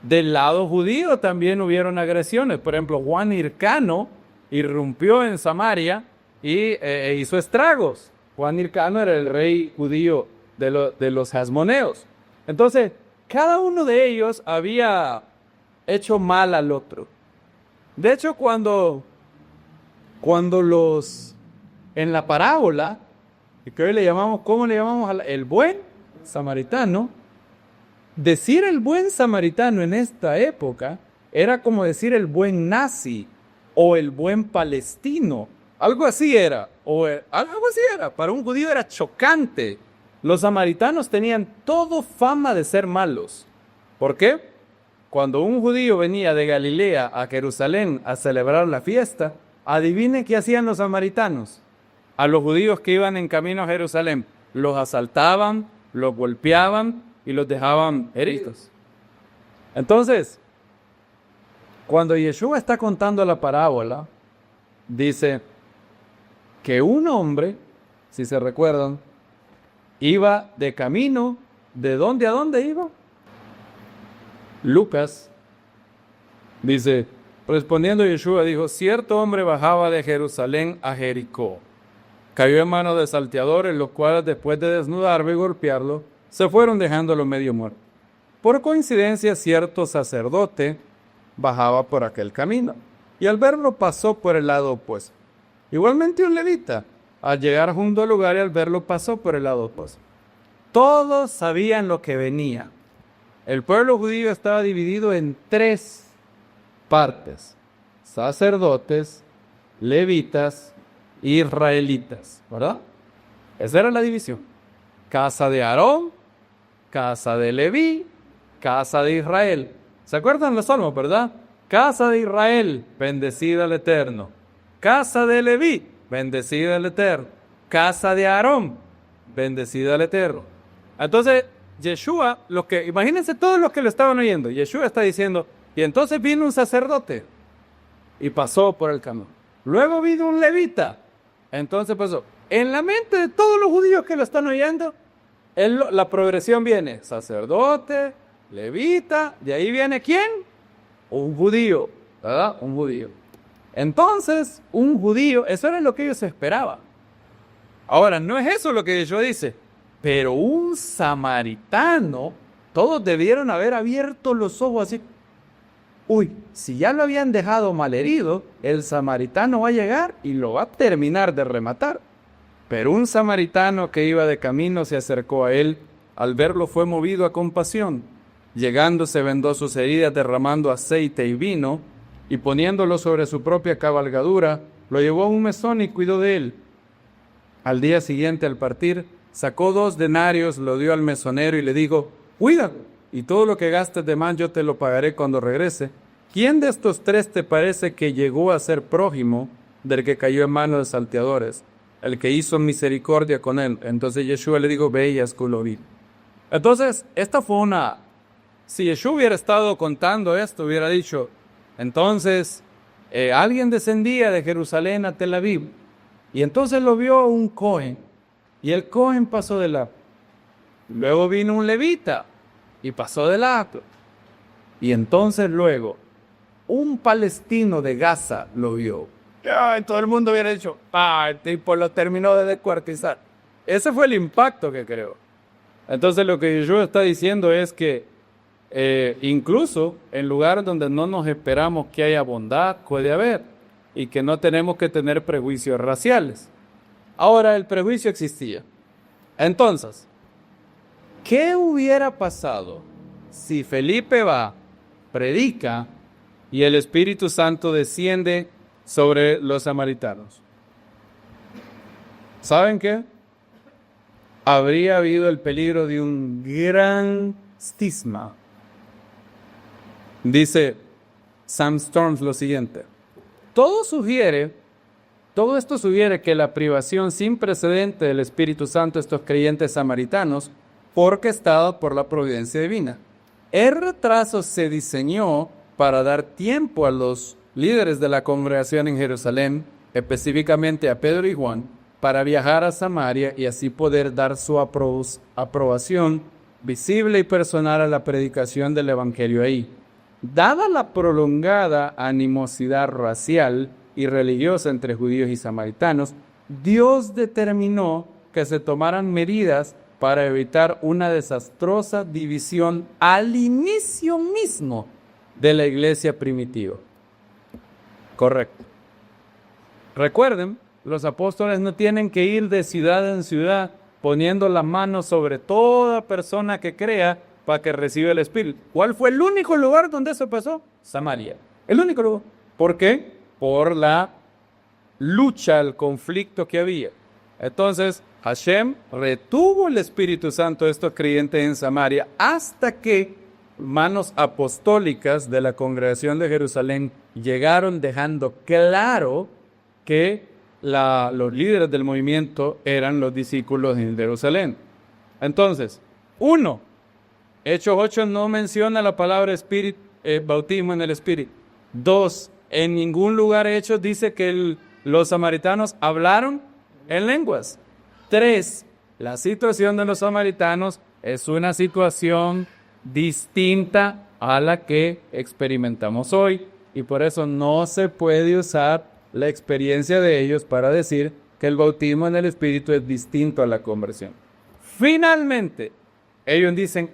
Del lado judío también hubieron agresiones. Por ejemplo, Juan Hircano irrumpió en Samaria y hizo estragos. Juan Hircano era el rey judío de los hasmoneos. Entonces, cada uno de ellos había hecho mal al otro. De hecho, cuando en la parábola, que hoy le llamamos, ¿cómo le llamamos? El buen samaritano. Decir el buen samaritano en esta época era como decir el buen nazi o el buen palestino. Algo así era. Para un judío era chocante. Los samaritanos tenían todo fama de ser malos. ¿Por qué? Cuando un judío venía de Galilea a Jerusalén a celebrar la fiesta, adivinen qué hacían los samaritanos. A los judíos que iban en camino a Jerusalén, los asaltaban, los golpeaban y los dejaban heridos. Entonces, cuando Yeshua está contando la parábola, dice que un hombre, si se recuerdan, iba de camino. ¿De dónde a dónde iba? Lucas dice, respondiendo Yeshua dijo, cierto hombre bajaba de Jerusalén a Jericó. Cayó en manos de salteadores, los cuales después de desnudarlo y golpearlo, se fueron dejándolo medio muerto. Por coincidencia, cierto sacerdote bajaba por aquel camino. Y al verlo pasó por el lado opuesto. Igualmente un levita, al llegar junto al lugar y al verlo pasó por el lado opuesto. Todos sabían lo que venía. El pueblo judío estaba dividido en 3 partes: sacerdotes, levitas, israelitas, ¿verdad? Esa era la división. Casa de Aarón, casa de Leví, casa de Israel. ¿Se acuerdan los salmos, verdad? Casa de Israel, bendecida el Eterno. Casa de Leví, bendecida el Eterno. Casa de Aarón, bendecida el Eterno. Entonces, Yeshua, imagínense todos los que lo estaban oyendo. Yeshua está diciendo, y entonces vino un sacerdote y pasó por el camino. Luego vino un levita. Entonces pasó. En la mente de todos los judíos que lo están oyendo, la progresión viene sacerdote, levita, de ahí viene ¿quién? Un judío, ¿verdad? Un judío. Entonces, un judío, eso era lo que ellos esperaban. Ahora, no es eso lo que Yeshua dice, pero un samaritano, todos debieron haber abierto los ojos así. Uy, si ya lo habían dejado malherido, el samaritano va a llegar y lo va a terminar de rematar. Pero un samaritano que iba de camino se acercó a él. Al verlo fue movido a compasión. Llegando se vendó sus heridas derramando aceite y vino, y poniéndolo sobre su propia cabalgadura, lo llevó a un mesón y cuidó de él. Al día siguiente, al partir, sacó 2 denarios, lo dio al mesonero y le dijo, cuídalo, y todo lo que gastes de más yo te lo pagaré cuando regrese. ¿Quién de estos 3 te parece que llegó a ser prójimo del que cayó en manos de salteadores? El que hizo misericordia con él. Entonces Yeshua le dijo, ve y hazlo bien. Entonces, esta fue si Yeshua hubiera estado contando esto, hubiera dicho, entonces, alguien descendía de Jerusalén a Tel Aviv, y entonces lo vio un Cohen, y el Cohen pasó de lado. Luego vino un levita, y pasó de lado. Y entonces luego, un palestino de Gaza lo vio. Y todo el mundo hubiera dicho, el tipo lo terminó de descuartizar. Ese fue el impacto que creó. Entonces lo que Yeshua está diciendo es que incluso en lugares donde no nos esperamos que haya bondad, puede haber, y que no tenemos que tener prejuicios raciales. Ahora, el prejuicio existía. Entonces, ¿qué hubiera pasado si Felipe va, predica, y el Espíritu Santo desciende sobre los samaritanos? ¿Saben qué? Habría habido el peligro de un gran cisma. Dice Sam Storms lo siguiente: todo esto sugiere que la privación sin precedente del Espíritu Santo a estos creyentes samaritanos fue orquestada por la providencia divina. El retraso se diseñó para dar tiempo a los líderes de la congregación en Jerusalén, específicamente a Pedro y Juan, para viajar a Samaria y así poder dar su aprobación visible y personal a la predicación del evangelio ahí. Dada la prolongada animosidad racial y religiosa entre judíos y samaritanos, Dios determinó que se tomaran medidas para evitar una desastrosa división al inicio mismo de la iglesia primitiva. Correcto. Recuerden, los apóstoles no tienen que ir de ciudad en ciudad poniendo las manos sobre toda persona que crea para que reciba el Espíritu. ¿Cuál fue el único lugar donde eso pasó? Samaria. El único lugar. ¿Por qué? Por la lucha, el conflicto que había. Entonces, Hashem retuvo el Espíritu Santo de estos creyentes en Samaria hasta que manos apostólicas de la congregación de Jerusalén llegaron dejando claro que los líderes del movimiento eran los discípulos de Jerusalén. Entonces, 1. Hechos 8 no menciona la palabra bautismo en el Espíritu. 2. En ningún lugar Hechos dice que los samaritanos hablaron en lenguas. 3. La situación de los samaritanos es una situación distinta a la que experimentamos hoy, y por eso no se puede usar la experiencia de ellos para decir que el bautismo en el Espíritu es distinto a la conversión. Finalmente, ellos dicen,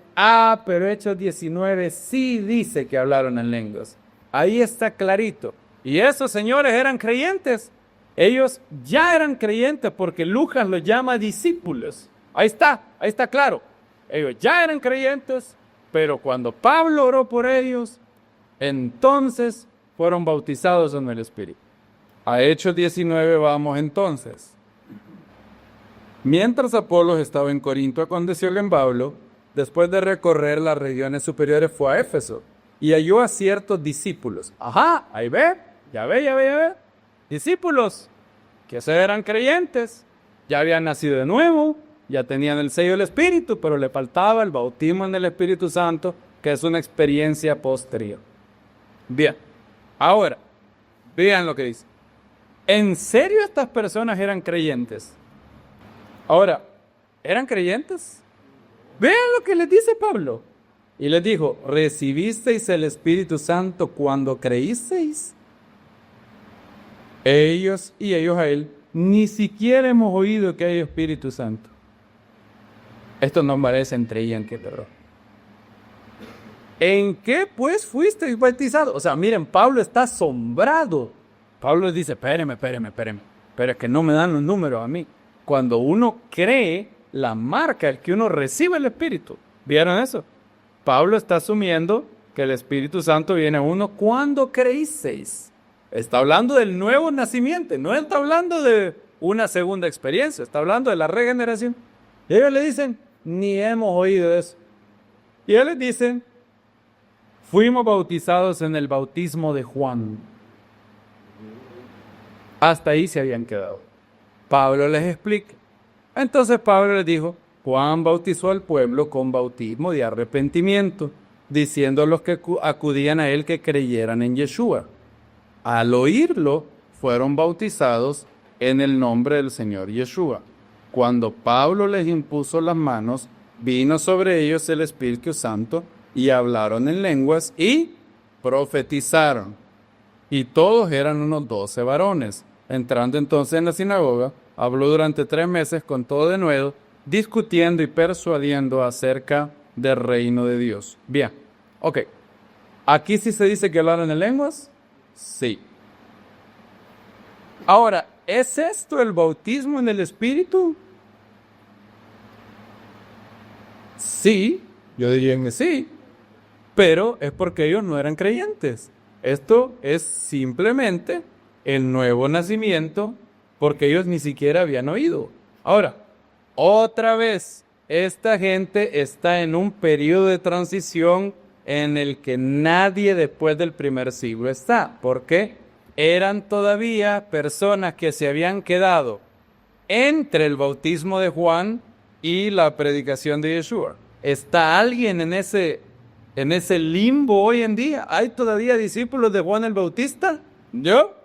pero Hechos 19 sí dice que hablaron en lenguas. Ahí está clarito. Y esos señores eran creyentes. Ellos ya eran creyentes porque Lucas los llama discípulos. Ahí está claro. Ellos ya eran creyentes, pero cuando Pablo oró por ellos, entonces fueron bautizados en el Espíritu. A Hechos 19 vamos entonces. Mientras Apolos estaba en Corinto, aconteció que en Pablo, después de recorrer las regiones superiores, fue a Éfeso y halló a ciertos discípulos. Ajá, ahí ve, ya ve. Discípulos que eran creyentes, ya habían nacido de nuevo, ya tenían el sello del Espíritu, pero le faltaba el bautismo en el Espíritu Santo, que es una experiencia posterior. Bien, ahora, vean lo que dice. ¿En serio estas personas eran creyentes? Ahora, ¿eran creyentes? Vean lo que les dice Pablo. Y les dijo, ¿recibisteis el Espíritu Santo cuando creísteis? Ellos a él, ni siquiera hemos oído que hay Espíritu Santo. Esto no parecen creyentes, pero ¿en qué pues fuisteis bautizados? O sea, miren, Pablo está asombrado. Pablo les dice, espérenme, pero es que no me dan los números a mí. Cuando uno cree, la marca es que uno recibe el Espíritu. ¿Vieron eso? Pablo está asumiendo que el Espíritu Santo viene a uno cuando creísteis. Está hablando del nuevo nacimiento, no está hablando de una segunda experiencia, está hablando de la regeneración. Y ellos le dicen, ni hemos oído eso. Y ellos les dicen, fuimos bautizados en el bautismo de Juan. Hasta ahí se habían quedado. Pablo les explica. Entonces Pablo les dijo, Juan bautizó al pueblo con bautismo de arrepentimiento, diciendo a los que acudían a él que creyeran en Yeshua. Al oírlo, fueron bautizados en el nombre del Señor Yeshua. Cuando Pablo les impuso las manos, vino sobre ellos el Espíritu Santo y hablaron en lenguas y profetizaron. Y todos eran unos 12 varones. Entrando entonces en la sinagoga, habló durante 3 meses con todo de nuevo, discutiendo y persuadiendo acerca del reino de Dios. Bien, ok. ¿Aquí sí se dice que hablaron en lenguas? Sí. Ahora, ¿es esto el bautismo en el Espíritu? Sí, yo diría que sí, pero es porque ellos no eran creyentes. Esto es simplemente el nuevo nacimiento porque ellos ni siquiera habían oído. Ahora, otra vez, esta gente está en un periodo de transición en el que nadie después del primer siglo está. ¿Por qué? Eran todavía personas que se habían quedado entre el bautismo de Juan y la predicación de Yeshua. ¿Está alguien en ese limbo hoy en día? ¿Hay todavía discípulos de Juan el Bautista? ¿Yo?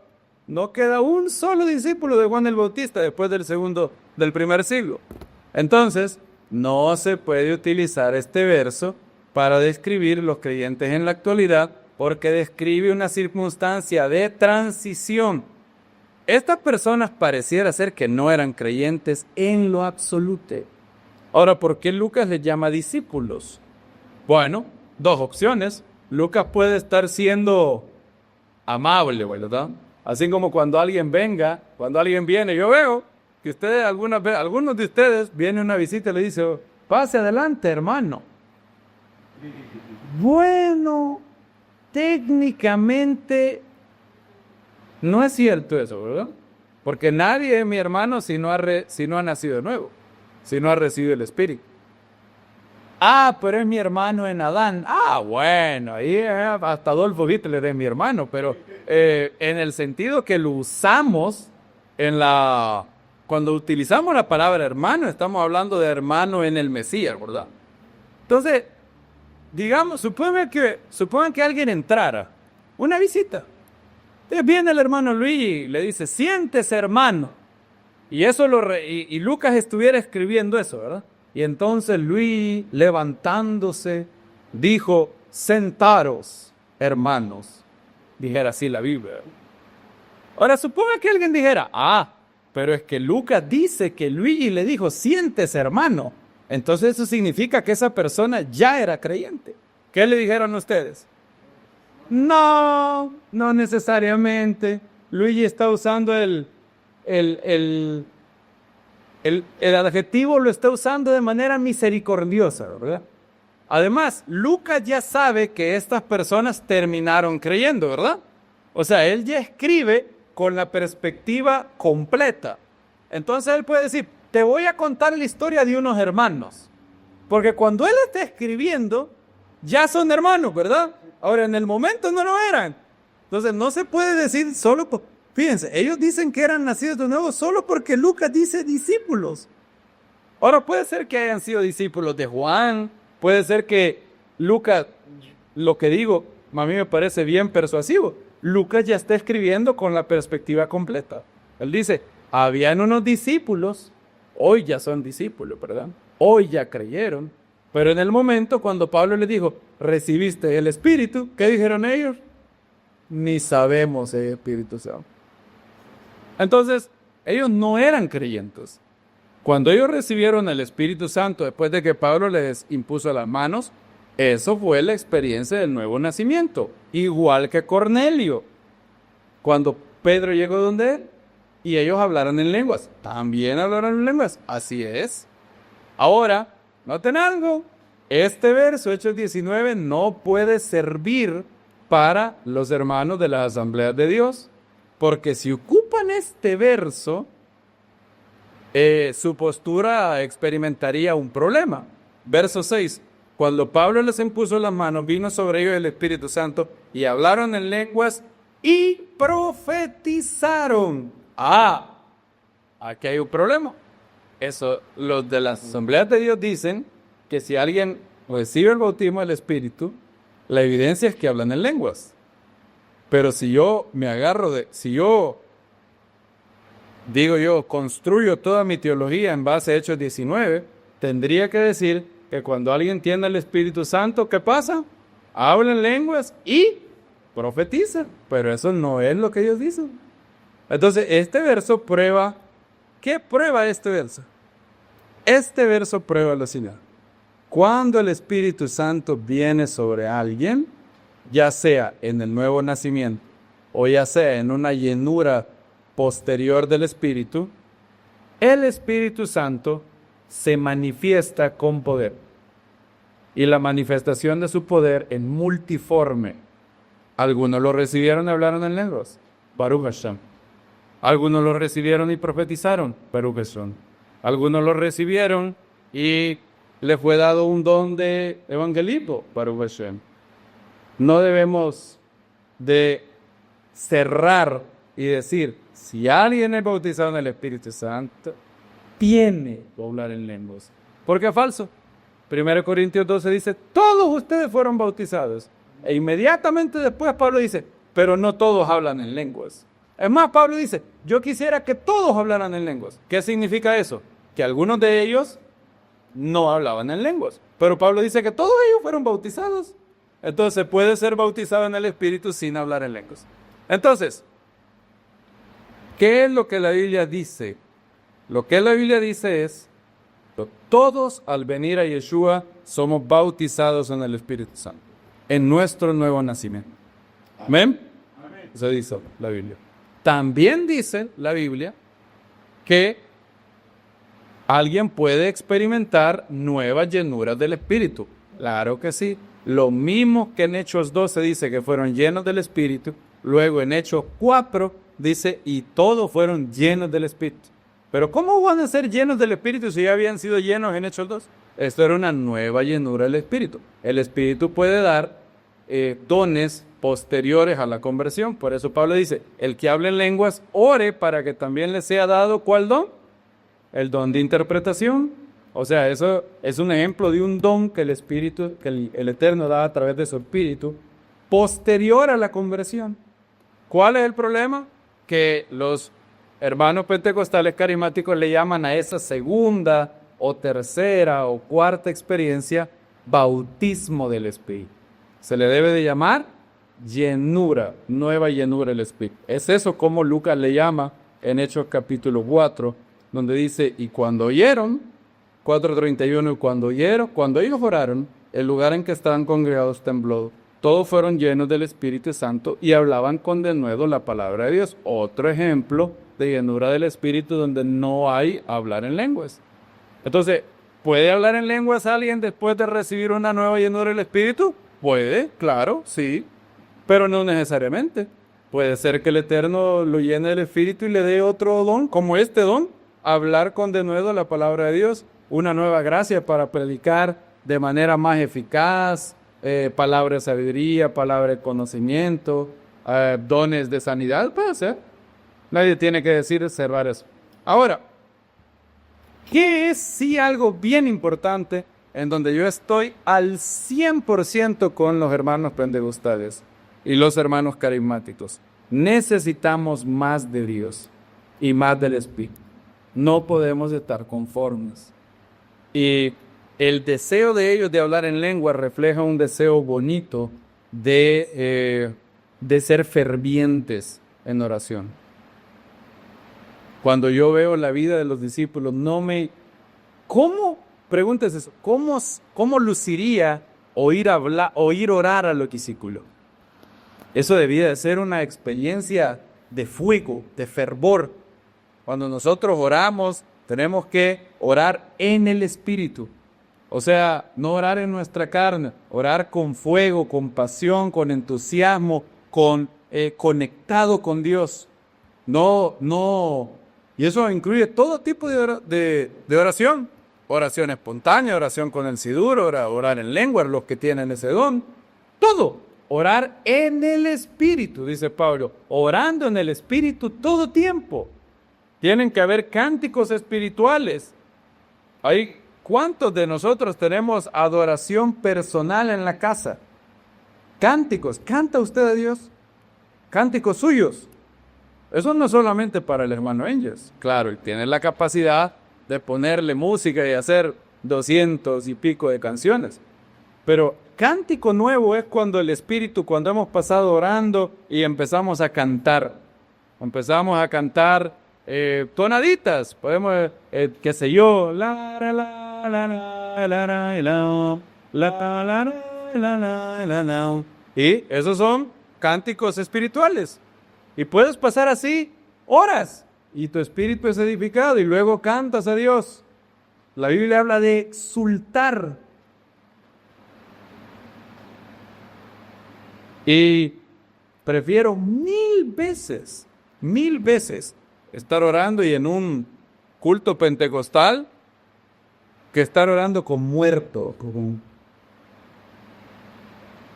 No queda un solo discípulo de Juan el Bautista después del primer siglo. Entonces, no se puede utilizar este verso para describir los creyentes en la actualidad, porque describe una circunstancia de transición. Estas personas pareciera ser que no eran creyentes en lo absoluto. Ahora, ¿por qué Lucas les llama discípulos? Bueno, 2 opciones. Lucas puede estar siendo amable, ¿verdad? Así como cuando alguien viene, yo veo que algunos de ustedes viene una visita y le dice, pase adelante, hermano. Bueno, técnicamente no es cierto eso, ¿verdad? Porque nadie es mi hermano si no ha nacido de nuevo, si no ha recibido el Espíritu. Ah, pero es mi hermano en Adán. Ah, bueno, ahí hasta Adolfo Hitler es mi hermano, pero en el sentido que lo usamos cuando utilizamos la palabra hermano, estamos hablando de hermano en el Mesías, ¿verdad? Entonces, digamos, supongan que alguien entrara, una visita. Entonces viene el hermano Luis y le dice, siéntese, hermano. Y eso y Lucas estuviera escribiendo eso, ¿verdad? Y entonces Luis, levantándose, dijo, sentaros, hermanos. Dijera así la Biblia. Ahora, suponga que alguien dijera, pero es que Lucas dice que Luigi le dijo, siéntese, hermano. Entonces eso significa que esa persona ya era creyente. ¿Qué le dijeron ustedes? No, no necesariamente. Luigi está usando el adjetivo, lo está usando de manera misericordiosa, ¿verdad? Además, Lucas ya sabe que estas personas terminaron creyendo, ¿verdad? O sea, él ya escribe con la perspectiva completa. Entonces él puede decir, te voy a contar la historia de unos hermanos. Porque cuando él está escribiendo, ya son hermanos, ¿verdad? Ahora, en el momento no lo eran. Entonces no se puede decir solo... Fíjense, ellos dicen que eran nacidos de nuevo solo porque Lucas dice discípulos. Ahora puede ser que hayan sido discípulos de Juan, puede ser que Lucas, lo que digo, a mí me parece bien persuasivo. Lucas ya está escribiendo con la perspectiva completa. Él dice, habían unos discípulos, hoy ya son discípulos, ¿verdad? Hoy ya creyeron. Pero en el momento cuando Pablo les dijo, recibiste el Espíritu, ¿qué dijeron ellos? Ni sabemos el Espíritu Santo. Entonces, ellos no eran creyentes. Cuando ellos recibieron el Espíritu Santo, después de que Pablo les impuso las manos, eso fue la experiencia del nuevo nacimiento. Igual que Cornelio. Cuando Pedro llegó donde él, y ellos hablaron en lenguas. También hablaron en lenguas. Así es. Ahora, noten algo. Este verso, Hechos 19, no puede servir para los hermanos de las asambleas de Dios. Porque si ocupan este verso, su postura experimentaría un problema. Verso 6. Cuando Pablo les impuso las manos, vino sobre ellos el Espíritu Santo y hablaron en lenguas y profetizaron. Aquí hay un problema. Eso, los de las asambleas de Dios dicen que si alguien recibe el bautismo del Espíritu, la evidencia es que hablan en lenguas. Pero si yo me agarro si yo construyo toda mi teología en base a Hechos 19, tendría que decir que cuando alguien tiene el Espíritu Santo, ¿qué pasa? Habla en lenguas y profetiza. Pero eso no es lo que ellos dicen. Entonces, este verso prueba. ¿Qué prueba este verso? Este verso prueba lo siguiente. Cuando el Espíritu Santo viene sobre alguien, ya sea en el nuevo nacimiento o ya sea en una llenura posterior del Espíritu, el Espíritu Santo se manifiesta con poder. Y la manifestación de su poder es multiforme. Algunos lo recibieron y hablaron en lenguas. Baruch Hashem. Algunos lo recibieron y profetizaron. Baruch Hashem. Algunos lo recibieron y le fue dado un don de evangelismo. Baruch Hashem. No debemos de cerrar y decir, si alguien es bautizado en el Espíritu Santo, tiene que hablar en lenguas. Porque es falso. 1 Corintios 12 dice, todos ustedes fueron bautizados. E inmediatamente después Pablo dice, pero no todos hablan en lenguas. Es más, Pablo dice, yo quisiera que todos hablaran en lenguas. ¿Qué significa eso? Que algunos de ellos no hablaban en lenguas. Pero Pablo dice que todos ellos fueron bautizados. Entonces puede ser bautizado en el Espíritu sin hablar en lenguas. Entonces, ¿qué es lo que la Biblia dice? Lo que la Biblia dice es, todos al venir a Yeshua somos bautizados en el Espíritu Santo, en nuestro nuevo nacimiento. ¿Amén? Eso dice la Biblia. También dice la Biblia que alguien puede experimentar nuevas llenuras del Espíritu. Claro que sí. Lo mismo que en Hechos 12 dice que fueron llenos del Espíritu, luego en Hechos 4 dice, y todos fueron llenos del Espíritu. Pero ¿cómo van a ser llenos del Espíritu si ya habían sido llenos en Hechos 2? Esto era una nueva llenura del Espíritu. El Espíritu puede dar dones posteriores a la conversión. Por eso Pablo dice, el que hable en lenguas, ore para que también le sea dado, ¿cuál don? El don de interpretación. O sea, eso es un ejemplo de un don que el Espíritu, que el Eterno da a través de su Espíritu, posterior a la conversión. ¿Cuál es el problema? Que los hermanos pentecostales carismáticos le llaman a esa segunda o tercera o cuarta experiencia bautismo del Espíritu. Se le debe de llamar llenura, nueva llenura del Espíritu. Es eso como Lucas le llama en Hechos capítulo 4, donde dice, y cuando oyeron, 4:31, y cuando ellos oraron, el lugar en que estaban congregados tembló, todos fueron llenos del Espíritu Santo y hablaban con denuedo la palabra de Dios. Otro ejemplo de llenura del Espíritu donde no hay hablar en lenguas. Entonces, ¿puede hablar en lenguas alguien después de recibir una nueva llenura del Espíritu? Puede, claro, sí, pero no necesariamente. Puede ser que el Eterno lo llene del Espíritu y le dé otro don, como este don, hablar con denuedo la palabra de Dios, una nueva gracia para predicar de manera más eficaz, palabra de sabiduría, palabra de conocimiento, dones de sanidad, puede ser. Nadie tiene que decir observar eso. Ahora, ¿qué es sí algo bien importante en donde yo estoy al 100% con los hermanos pentecostales y los hermanos carismáticos? Necesitamos más de Dios y más del Espíritu. No podemos estar conformes. Y el deseo de ellos de hablar en lengua refleja un deseo bonito de ser fervientes en oración. Cuando yo veo la vida de los discípulos, ¿cómo? Pregúntese eso. ¿Cómo luciría oír orar a los discípulos? Eso debía de ser una experiencia de fuego, de fervor. Cuando nosotros oramos, tenemos que orar en el Espíritu. O sea, no orar en nuestra carne, orar con fuego, con pasión, con entusiasmo, conectado con Dios. Y eso incluye todo tipo de oración. Oración espontánea, oración con el siduro, orar en lengua, los que tienen ese don. Todo. Orar en el Espíritu, dice Pablo. Orando en el Espíritu todo tiempo. Tienen que haber cánticos espirituales. ¿Cuántos de nosotros tenemos adoración personal en la casa? Cánticos. ¿Canta usted a Dios? Cánticos suyos. Eso no es solamente para el hermano Engels. Claro, él tiene la capacidad de ponerle música y hacer 200 y pico de canciones. Pero cántico nuevo es cuando el Espíritu, cuando hemos pasado orando y empezamos a cantar. Empezamos a cantar tonaditas. Podemos, qué sé yo, la la la la la la la la la la. Y esos son cánticos espirituales. Y puedes pasar así horas y tu espíritu es edificado y luego cantas a Dios. La Biblia habla de exultar. Y prefiero mil veces estar orando y en un culto pentecostal que estar orando con muerto.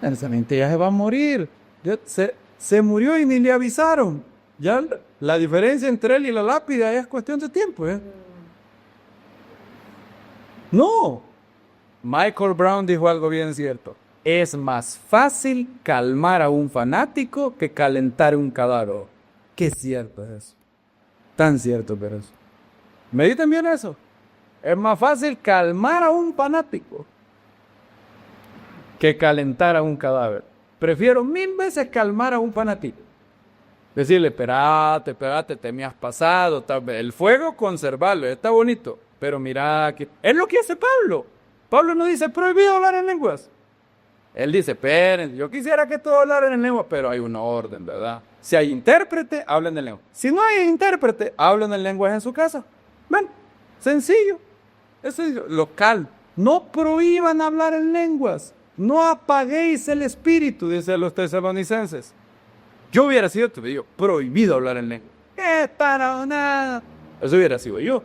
Esa mente ya se va a morir. Se murió y ni le avisaron. Ya la diferencia entre él y la lápida es cuestión de tiempo. No. Michael Brown dijo algo bien cierto. Es más fácil calmar a un fanático que calentar un cadáver. Qué cierto es eso. Tan cierto, pero eso. Mediten bien eso. Es más fácil calmar a un fanático que calentar a un cadáver. Prefiero mil veces calmar a un fanático. Decirle, espérate, te me has pasado. El fuego, conservarlo, está bonito. Pero mira, es lo que hace Pablo. Pablo no dice, prohibido hablar en lenguas. Él dice, esperen, yo quisiera que todos hablaran en lengua, pero hay una orden, ¿verdad? Si hay intérprete, hablen en lengua. Si no hay intérprete, hablen en lenguaje en su casa. Ven, sencillo. Eso es local. No prohíban hablar en lenguas. No apaguéis el espíritu, dice los tesalonicenses. Yo hubiera sido, te digo, prohibido hablar en lengua. ¿Qué para nada? Eso hubiera sido yo.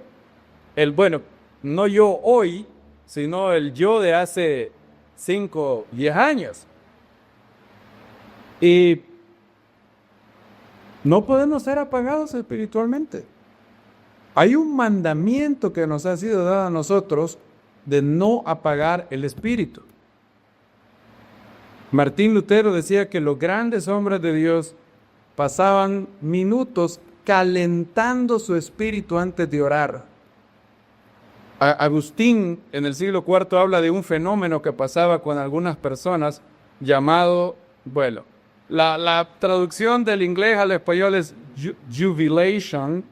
No yo hoy, sino el yo de hace 5, 10 años. Y no podemos ser apagados espiritualmente. Hay un mandamiento que nos ha sido dado a nosotros de no apagar el espíritu. Martín Lutero decía que los grandes hombres de Dios pasaban minutos calentando su espíritu antes de orar. Agustín en el siglo IV habla de un fenómeno que pasaba con algunas personas llamado, la traducción del inglés al español es jubilation,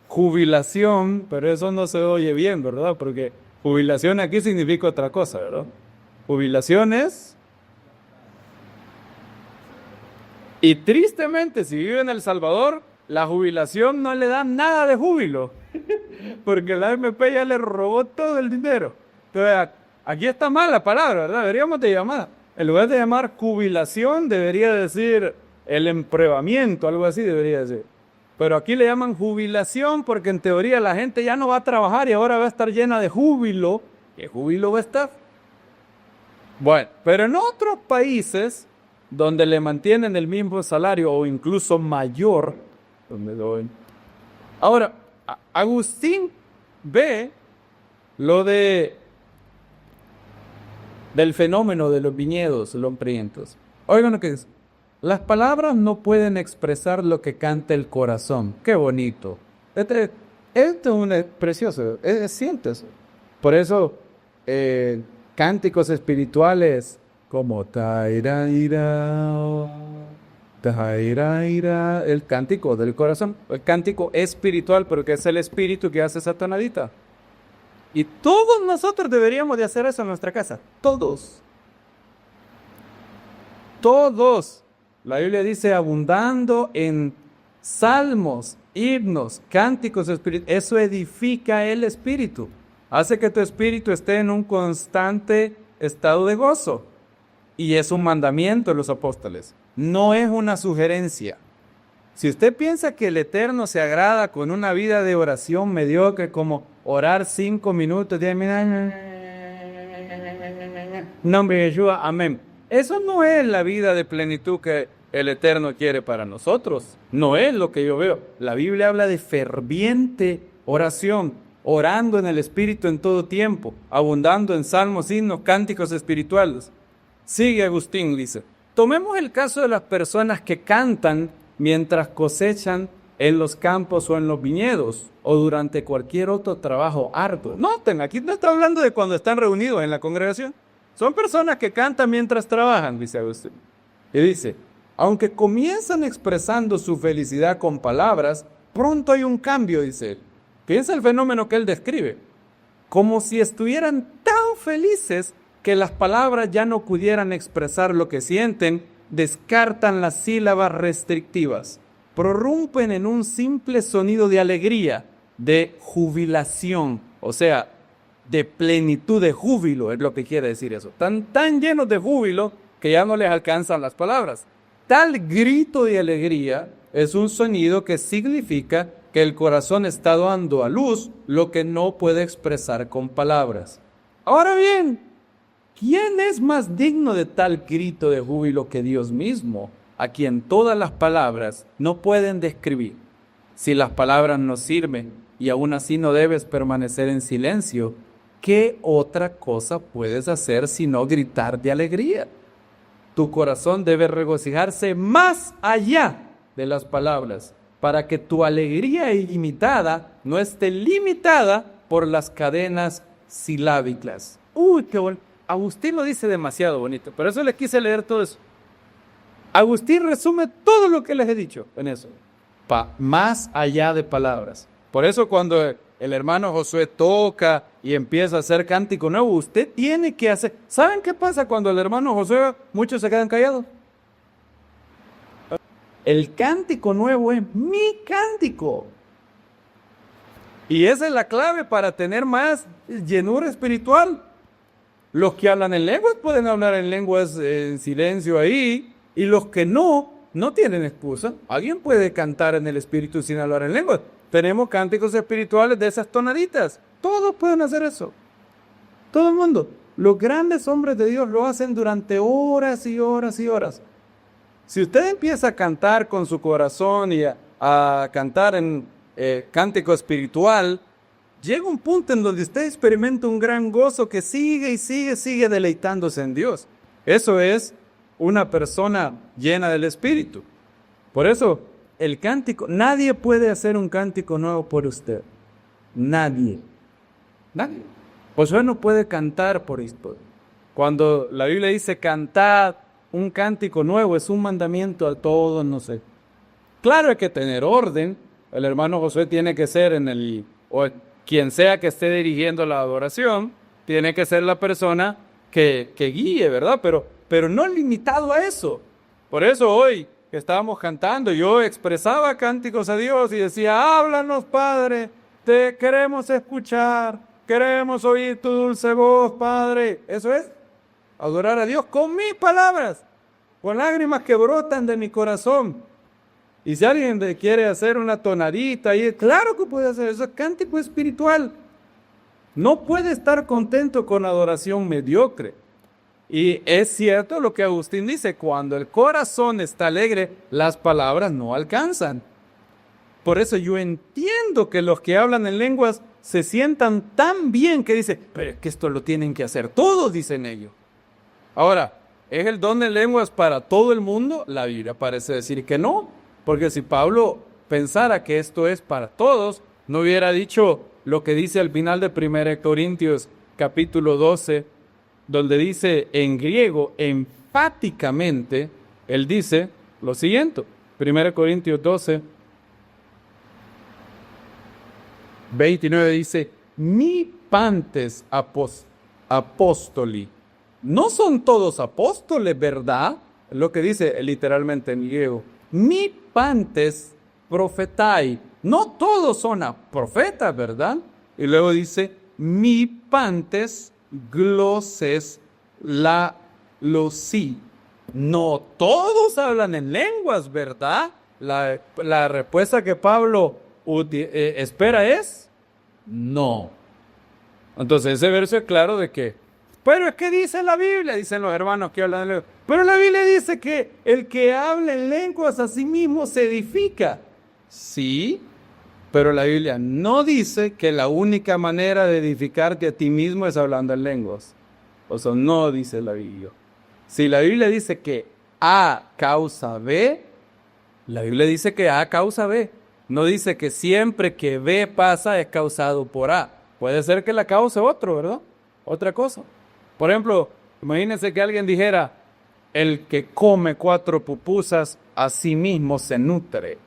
jubilación, pero eso no se oye bien, ¿verdad? Porque jubilación aquí significa otra cosa, ¿verdad? Jubilación es Y tristemente, si vive en El Salvador, la jubilación no le da nada de júbilo, porque la AMP ya le robó todo el dinero. Entonces, aquí está mal la palabra, ¿verdad? Deberíamos de llamar, en lugar de llamar jubilación, debería decir el empruebamiento, algo así debería decir. Pero aquí le llaman jubilación porque en teoría la gente ya no va a trabajar y ahora va a estar llena de júbilo. ¿Qué júbilo va a estar? Bueno, pero en otros países donde le mantienen el mismo salario o incluso mayor, donde doy. Ahora, Agustín ve lo del fenómeno de los viñedos lombrientos. Oigan lo que dice. Las palabras no pueden expresar lo que canta el corazón. Qué bonito. Este es precioso. Sientes. Por eso, cánticos espirituales como el cántico del corazón, el cántico espiritual, porque es el espíritu que hace esa tonadita. Y todos nosotros deberíamos de hacer eso en nuestra casa. Todos. La Biblia dice abundando en salmos, himnos, cánticos espirituales. Eso edifica el espíritu. Hace que tu espíritu esté en un constante estado de gozo. Y es un mandamiento de los apóstoles. No es una sugerencia. Si usted piensa que el Eterno se agrada con una vida de oración mediocre como orar 5 minutos, 10 minutos, nombre de Yeshua, amén. Eso no es la vida de plenitud que el Eterno quiere para nosotros. No es lo que yo veo. La Biblia habla de ferviente oración, orando en el Espíritu en todo tiempo, abundando en salmos, himnos, cánticos espirituales. Sigue Agustín, dice. Tomemos el caso de las personas que cantan mientras cosechan en los campos o en los viñedos o durante cualquier otro trabajo arduo. Noten, aquí no está hablando de cuando están reunidos en la congregación. Son personas que cantan mientras trabajan, dice Agustín. Y dice, aunque comienzan expresando su felicidad con palabras, pronto hay un cambio, dice él. Piensa el fenómeno que él describe. Como si estuvieran tan felices que las palabras ya no pudieran expresar lo que sienten, descartan las sílabas restrictivas, prorrumpen en un simple sonido de alegría, de jubilación, o sea, de plenitud, de júbilo, es lo que quiere decir eso. Están tan llenos de júbilo que ya no les alcanzan las palabras. Tal grito de alegría es un sonido que significa que el corazón está dando a luz lo que no puede expresar con palabras. Ahora bien, ¿quién es más digno de tal grito de júbilo que Dios mismo, a quien todas las palabras no pueden describir? Si las palabras no sirven y aún así no debes permanecer en silencio, ¿qué otra cosa puedes hacer sino gritar de alegría? Tu corazón debe regocijarse más allá de las palabras, para que tu alegría ilimitada no esté limitada por las cadenas silábicas. Uy, qué bueno. Agustín lo dice demasiado bonito, por eso les quise leer todo eso. Agustín resume todo lo que les he dicho en eso, más allá de palabras. Por eso cuando el hermano Josué toca y empieza a hacer cántico nuevo, usted tiene que hacer. ¿Saben qué pasa cuando el hermano Josué, muchos se quedan callados? El cántico nuevo es mi cántico. Y esa es la clave para tener más llenura espiritual. Los que hablan en lenguas pueden hablar en lenguas en silencio ahí, y los que no tienen excusa. Alguien puede cantar en el espíritu sin hablar en lenguas. Tenemos cánticos espirituales de esas tonaditas. Todos pueden hacer eso. Todo el mundo. Los grandes hombres de Dios lo hacen durante horas y horas y horas. Si usted empieza a cantar con su corazón y a cantar en cántico espiritual, llega un punto en donde usted experimenta un gran gozo que sigue y sigue deleitándose en Dios. Eso es una persona llena del Espíritu. Por eso, el cántico, nadie puede hacer un cántico nuevo por usted. Nadie. Josué no puede cantar por esto. Cuando la Biblia dice cantad un cántico nuevo, es un mandamiento a todos, no sé. Claro, hay que tener orden. El hermano Josué tiene que ser o quien sea que esté dirigiendo la adoración, tiene que ser la persona que guíe, ¿verdad? Pero no limitado a eso. Por eso hoy que estábamos cantando, yo expresaba cánticos a Dios y decía, háblanos, Padre, te queremos escuchar, queremos oír tu dulce voz, Padre. Eso es adorar a Dios con mis palabras, con lágrimas que brotan de mi corazón. Y si alguien quiere hacer una tonadita, claro que puede hacer eso, es cántico espiritual. No puede estar contento con adoración mediocre. Y es cierto lo que Agustín dice, cuando el corazón está alegre, las palabras no alcanzan. Por eso yo entiendo que los que hablan en lenguas se sientan tan bien que dicen, pero es que esto lo tienen que hacer todos, dicen ellos. Ahora, ¿es el don de lenguas para todo el mundo? La Biblia parece decir que no, porque si Pablo pensara que esto es para todos, no hubiera dicho lo que dice al final de 1 Corintios capítulo 12, donde dice en griego enfáticamente, él dice lo siguiente, 1 Corintios 12, 29 dice, mi pantes apóstoli. No son todos apóstoles, ¿verdad? Lo que dice literalmente en griego. Mi pantes profetai. No todos son profetas, ¿verdad? Y luego dice, mi pantes gloses la losi. No todos hablan en lenguas, ¿verdad? La respuesta que Pablo espera es no. Entonces ese verso es claro de que, pero es que dice la Biblia, dicen los hermanos que hablan en lenguas, pero la Biblia dice que el que habla en lenguas a sí mismo se edifica. Sí, pero la Biblia no dice que la única manera de edificarte a ti mismo es hablando en lenguas. O sea, no dice la Biblia. Si la Biblia dice que A causa B, la Biblia dice que A causa B. No dice que siempre que B pasa es causado por A. Puede ser que la cause otro, ¿verdad? Otra cosa. Por ejemplo, imagínense que alguien dijera, el que come 4 pupusas a sí mismo se nutre.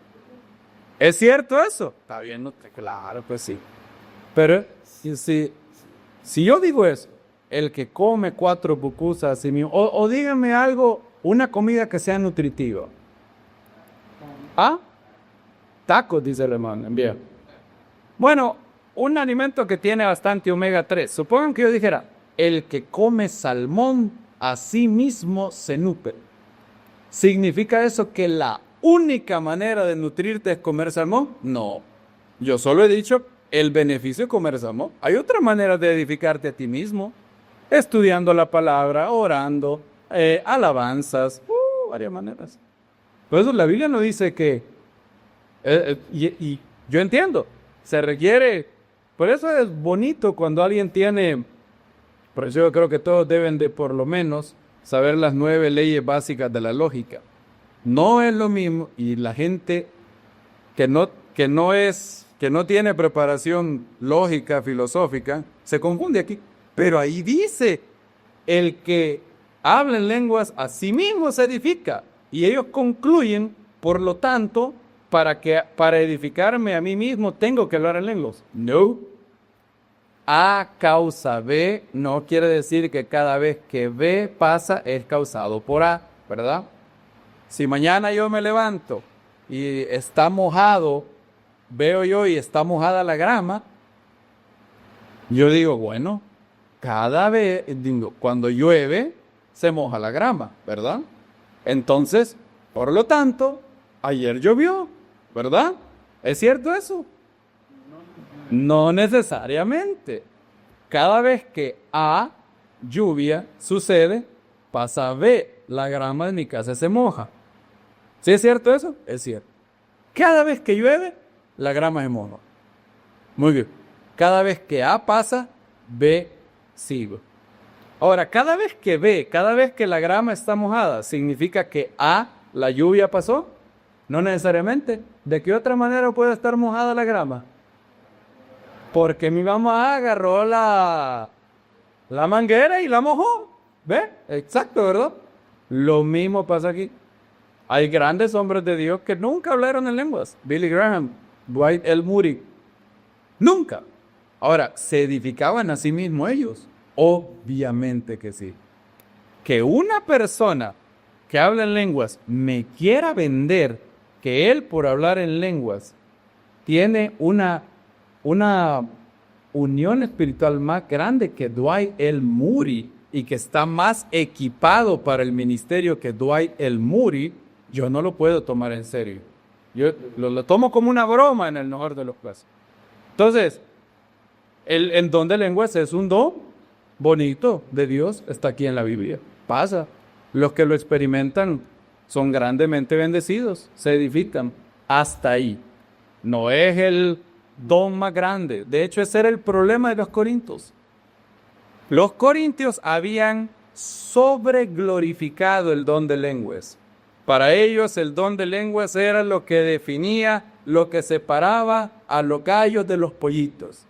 ¿Es cierto eso? Está bien, nutre, claro, pues sí. Pero si yo digo eso, el que come 4 pupusas a sí mismo, o díganme algo, una comida que sea nutritiva. ¿Ah? Tacos, dice el hermano, bien. Bueno, un alimento que tiene bastante omega 3. Supongan que yo dijera, el que come salmón a sí mismo se nutre. ¿Significa eso que la única manera de nutrirte es comer salmón? No. Yo solo he dicho el beneficio de comer salmón. Hay otra manera de edificarte a ti mismo. Estudiando la palabra, orando, alabanzas, varias maneras. Por eso la Biblia no dice que, y yo entiendo, se requiere, por eso es bonito cuando alguien tiene, por eso yo creo que todos deben de por lo menos saber las 9 leyes básicas de la lógica. No es lo mismo, y la gente que no tiene preparación lógica, filosófica, se confunde aquí. Pero ahí dice, el que habla en lenguas a sí mismo se edifica. Y ellos concluyen, por lo tanto, para edificarme a mí mismo tengo que hablar en lenguas. No. A causa B no quiere decir que cada vez que B pasa es causado por A, ¿verdad? Si mañana yo me levanto y está mojado, veo yo y está mojada la grama, yo digo, bueno, cuando llueve, se moja la grama, ¿verdad? Entonces, por lo tanto, ayer llovió, ¿verdad? ¿Es cierto eso? No necesariamente. Cada vez que A, lluvia, sucede, pasa a B, la grama de mi casa se moja. ¿Sí es cierto eso? Es cierto. Cada vez que llueve, la grama se moja. Muy bien. Cada vez que A pasa, B sigue. Ahora, cada vez que la grama está mojada, ¿significa que A, la lluvia pasó? No necesariamente. ¿De qué otra manera puede estar mojada la grama? Porque mi mamá agarró la manguera y la mojó. ¿Ve? Exacto, ¿verdad? Lo mismo pasa aquí. Hay grandes hombres de Dios que nunca hablaron en lenguas. Billy Graham, Dwight L. Moody. Nunca. Ahora, ¿se edificaban a sí mismos ellos? Obviamente que sí. Que una persona que habla en lenguas me quiera vender que él por hablar en lenguas tiene una unión espiritual más grande que Dwight L. Moody y que está más equipado para el ministerio que Dwight L. Moody, yo no lo puedo tomar en serio. Yo lo tomo como una broma en el mejor de los casos. Entonces, el don de lenguas es un don bonito de Dios, está aquí en la Biblia. Pasa. Los que lo experimentan son grandemente bendecidos, se edifican. Hasta ahí. No es el don más grande. De hecho, ese era el problema de los corintios. Los corintios habían sobreglorificado el don de lenguas. Para ellos el don de lenguas era lo que definía, lo que separaba a los gallos de los pollitos.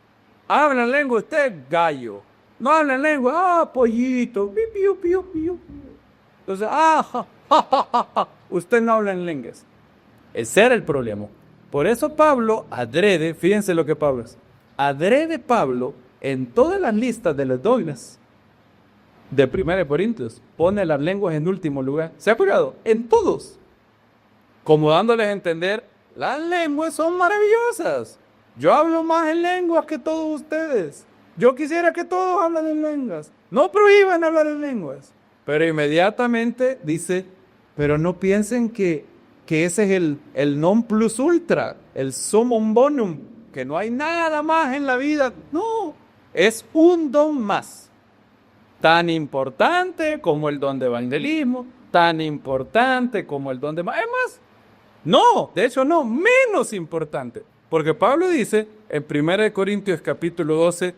¿Hablan lengua usted? Gallo. No hablan lengua, pollito. Piu, piu, piu. Entonces, usted no habla en lenguas. Ese era el problema. Por eso Pablo, adrede, fíjense lo que Pablo es. Adrede Pablo, en todas las listas de los dones de 1 Corintios, pone las lenguas en último lugar. ¿Se ha fijado? En todos. Como dándoles a entender, las lenguas son maravillosas. Yo hablo más en lenguas que todos ustedes. Yo quisiera que todos hablen en lenguas. No prohíban hablar en lenguas. Pero inmediatamente dice, pero no piensen que ese es el non plus ultra, el summum bonum, que no hay nada más en la vida. No, es un don más. Tan importante como el don de evangelismo, tan importante como el don de... Es más, no, de hecho no, menos importante. Porque Pablo dice en 1 Corintios capítulo 12,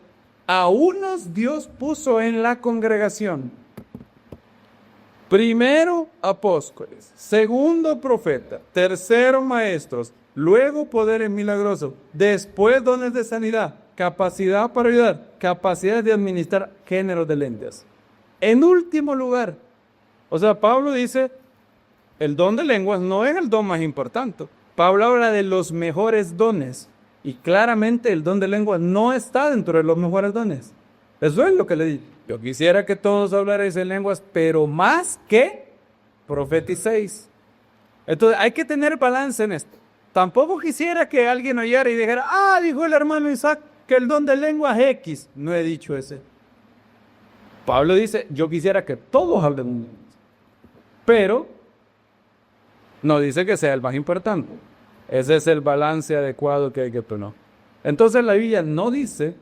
a unos Dios puso en la congregación. Primero apóstoles, segundo profeta, tercero maestros, luego poderes milagrosos, después dones de sanidad, capacidad para ayudar, capacidad de administrar géneros de lenguas. En último lugar, o sea, Pablo dice, el don de lenguas no es el don más importante. Pablo habla de los mejores dones y claramente el don de lenguas no está dentro de los mejores dones. Eso es lo que le digo. Yo quisiera que todos hablarais en lenguas, pero más que profeticéis. Entonces hay que tener balance en esto. Tampoco quisiera que alguien oyera y dijera, dijo el hermano Isaac que el don de lenguas es X. No he dicho ese. Pablo dice, yo quisiera que todos hablen en lenguas. Pero no dice que sea el más importante. Ese es el balance adecuado que hay que tener. Entonces la Biblia no dice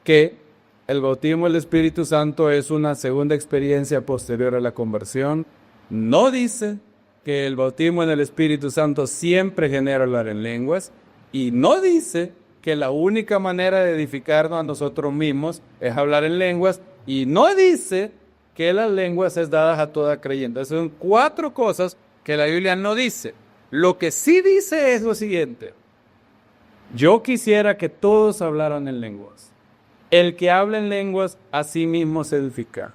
que el bautismo del Espíritu Santo es una segunda experiencia posterior a la conversión. No dice que el bautismo en el Espíritu Santo siempre genera hablar en lenguas. Y no dice que la única manera de edificarnos a nosotros mismos es hablar en lenguas. Y no dice que las lenguas es dadas a toda creyente. Esas son 4 cosas que la Biblia no dice. Lo que sí dice es lo siguiente. Yo quisiera que todos hablaran en lenguas. El que habla en lenguas, a sí mismo se edifica.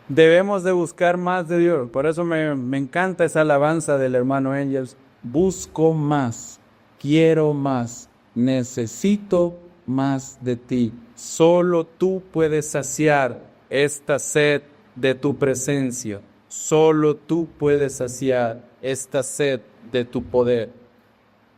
Debemos de buscar más de Dios. Por eso me encanta esa alabanza del hermano Engels. Busco más, quiero más, necesito más de ti. Solo tú puedes saciar esta sed de tu presencia. Solo tú puedes saciar esta sed de tu poder.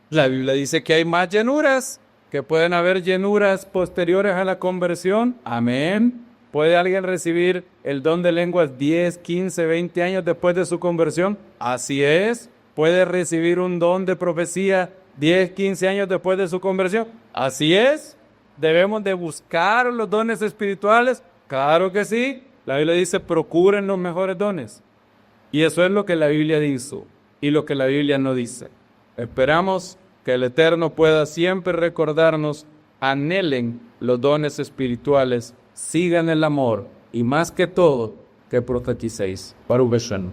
La Biblia dice que hay más llenuras, que pueden haber llenuras posteriores a la conversión. Amén. ¿Puede alguien recibir el don de lenguas 10, 15, 20 años después de su conversión? Así es. ¿Puede recibir un don de profecía 10, 15 años después de su conversión? Así es. ¿Debemos de buscar los dones espirituales? Claro que sí. La Biblia dice, procuren los mejores dones. Y eso es lo que la Biblia dice y lo que la Biblia no dice. Esperamos que el Eterno pueda siempre recordarnos, anhelen los dones espirituales, sigan el amor y más que todo, que profeticéis. Baruch Hashem.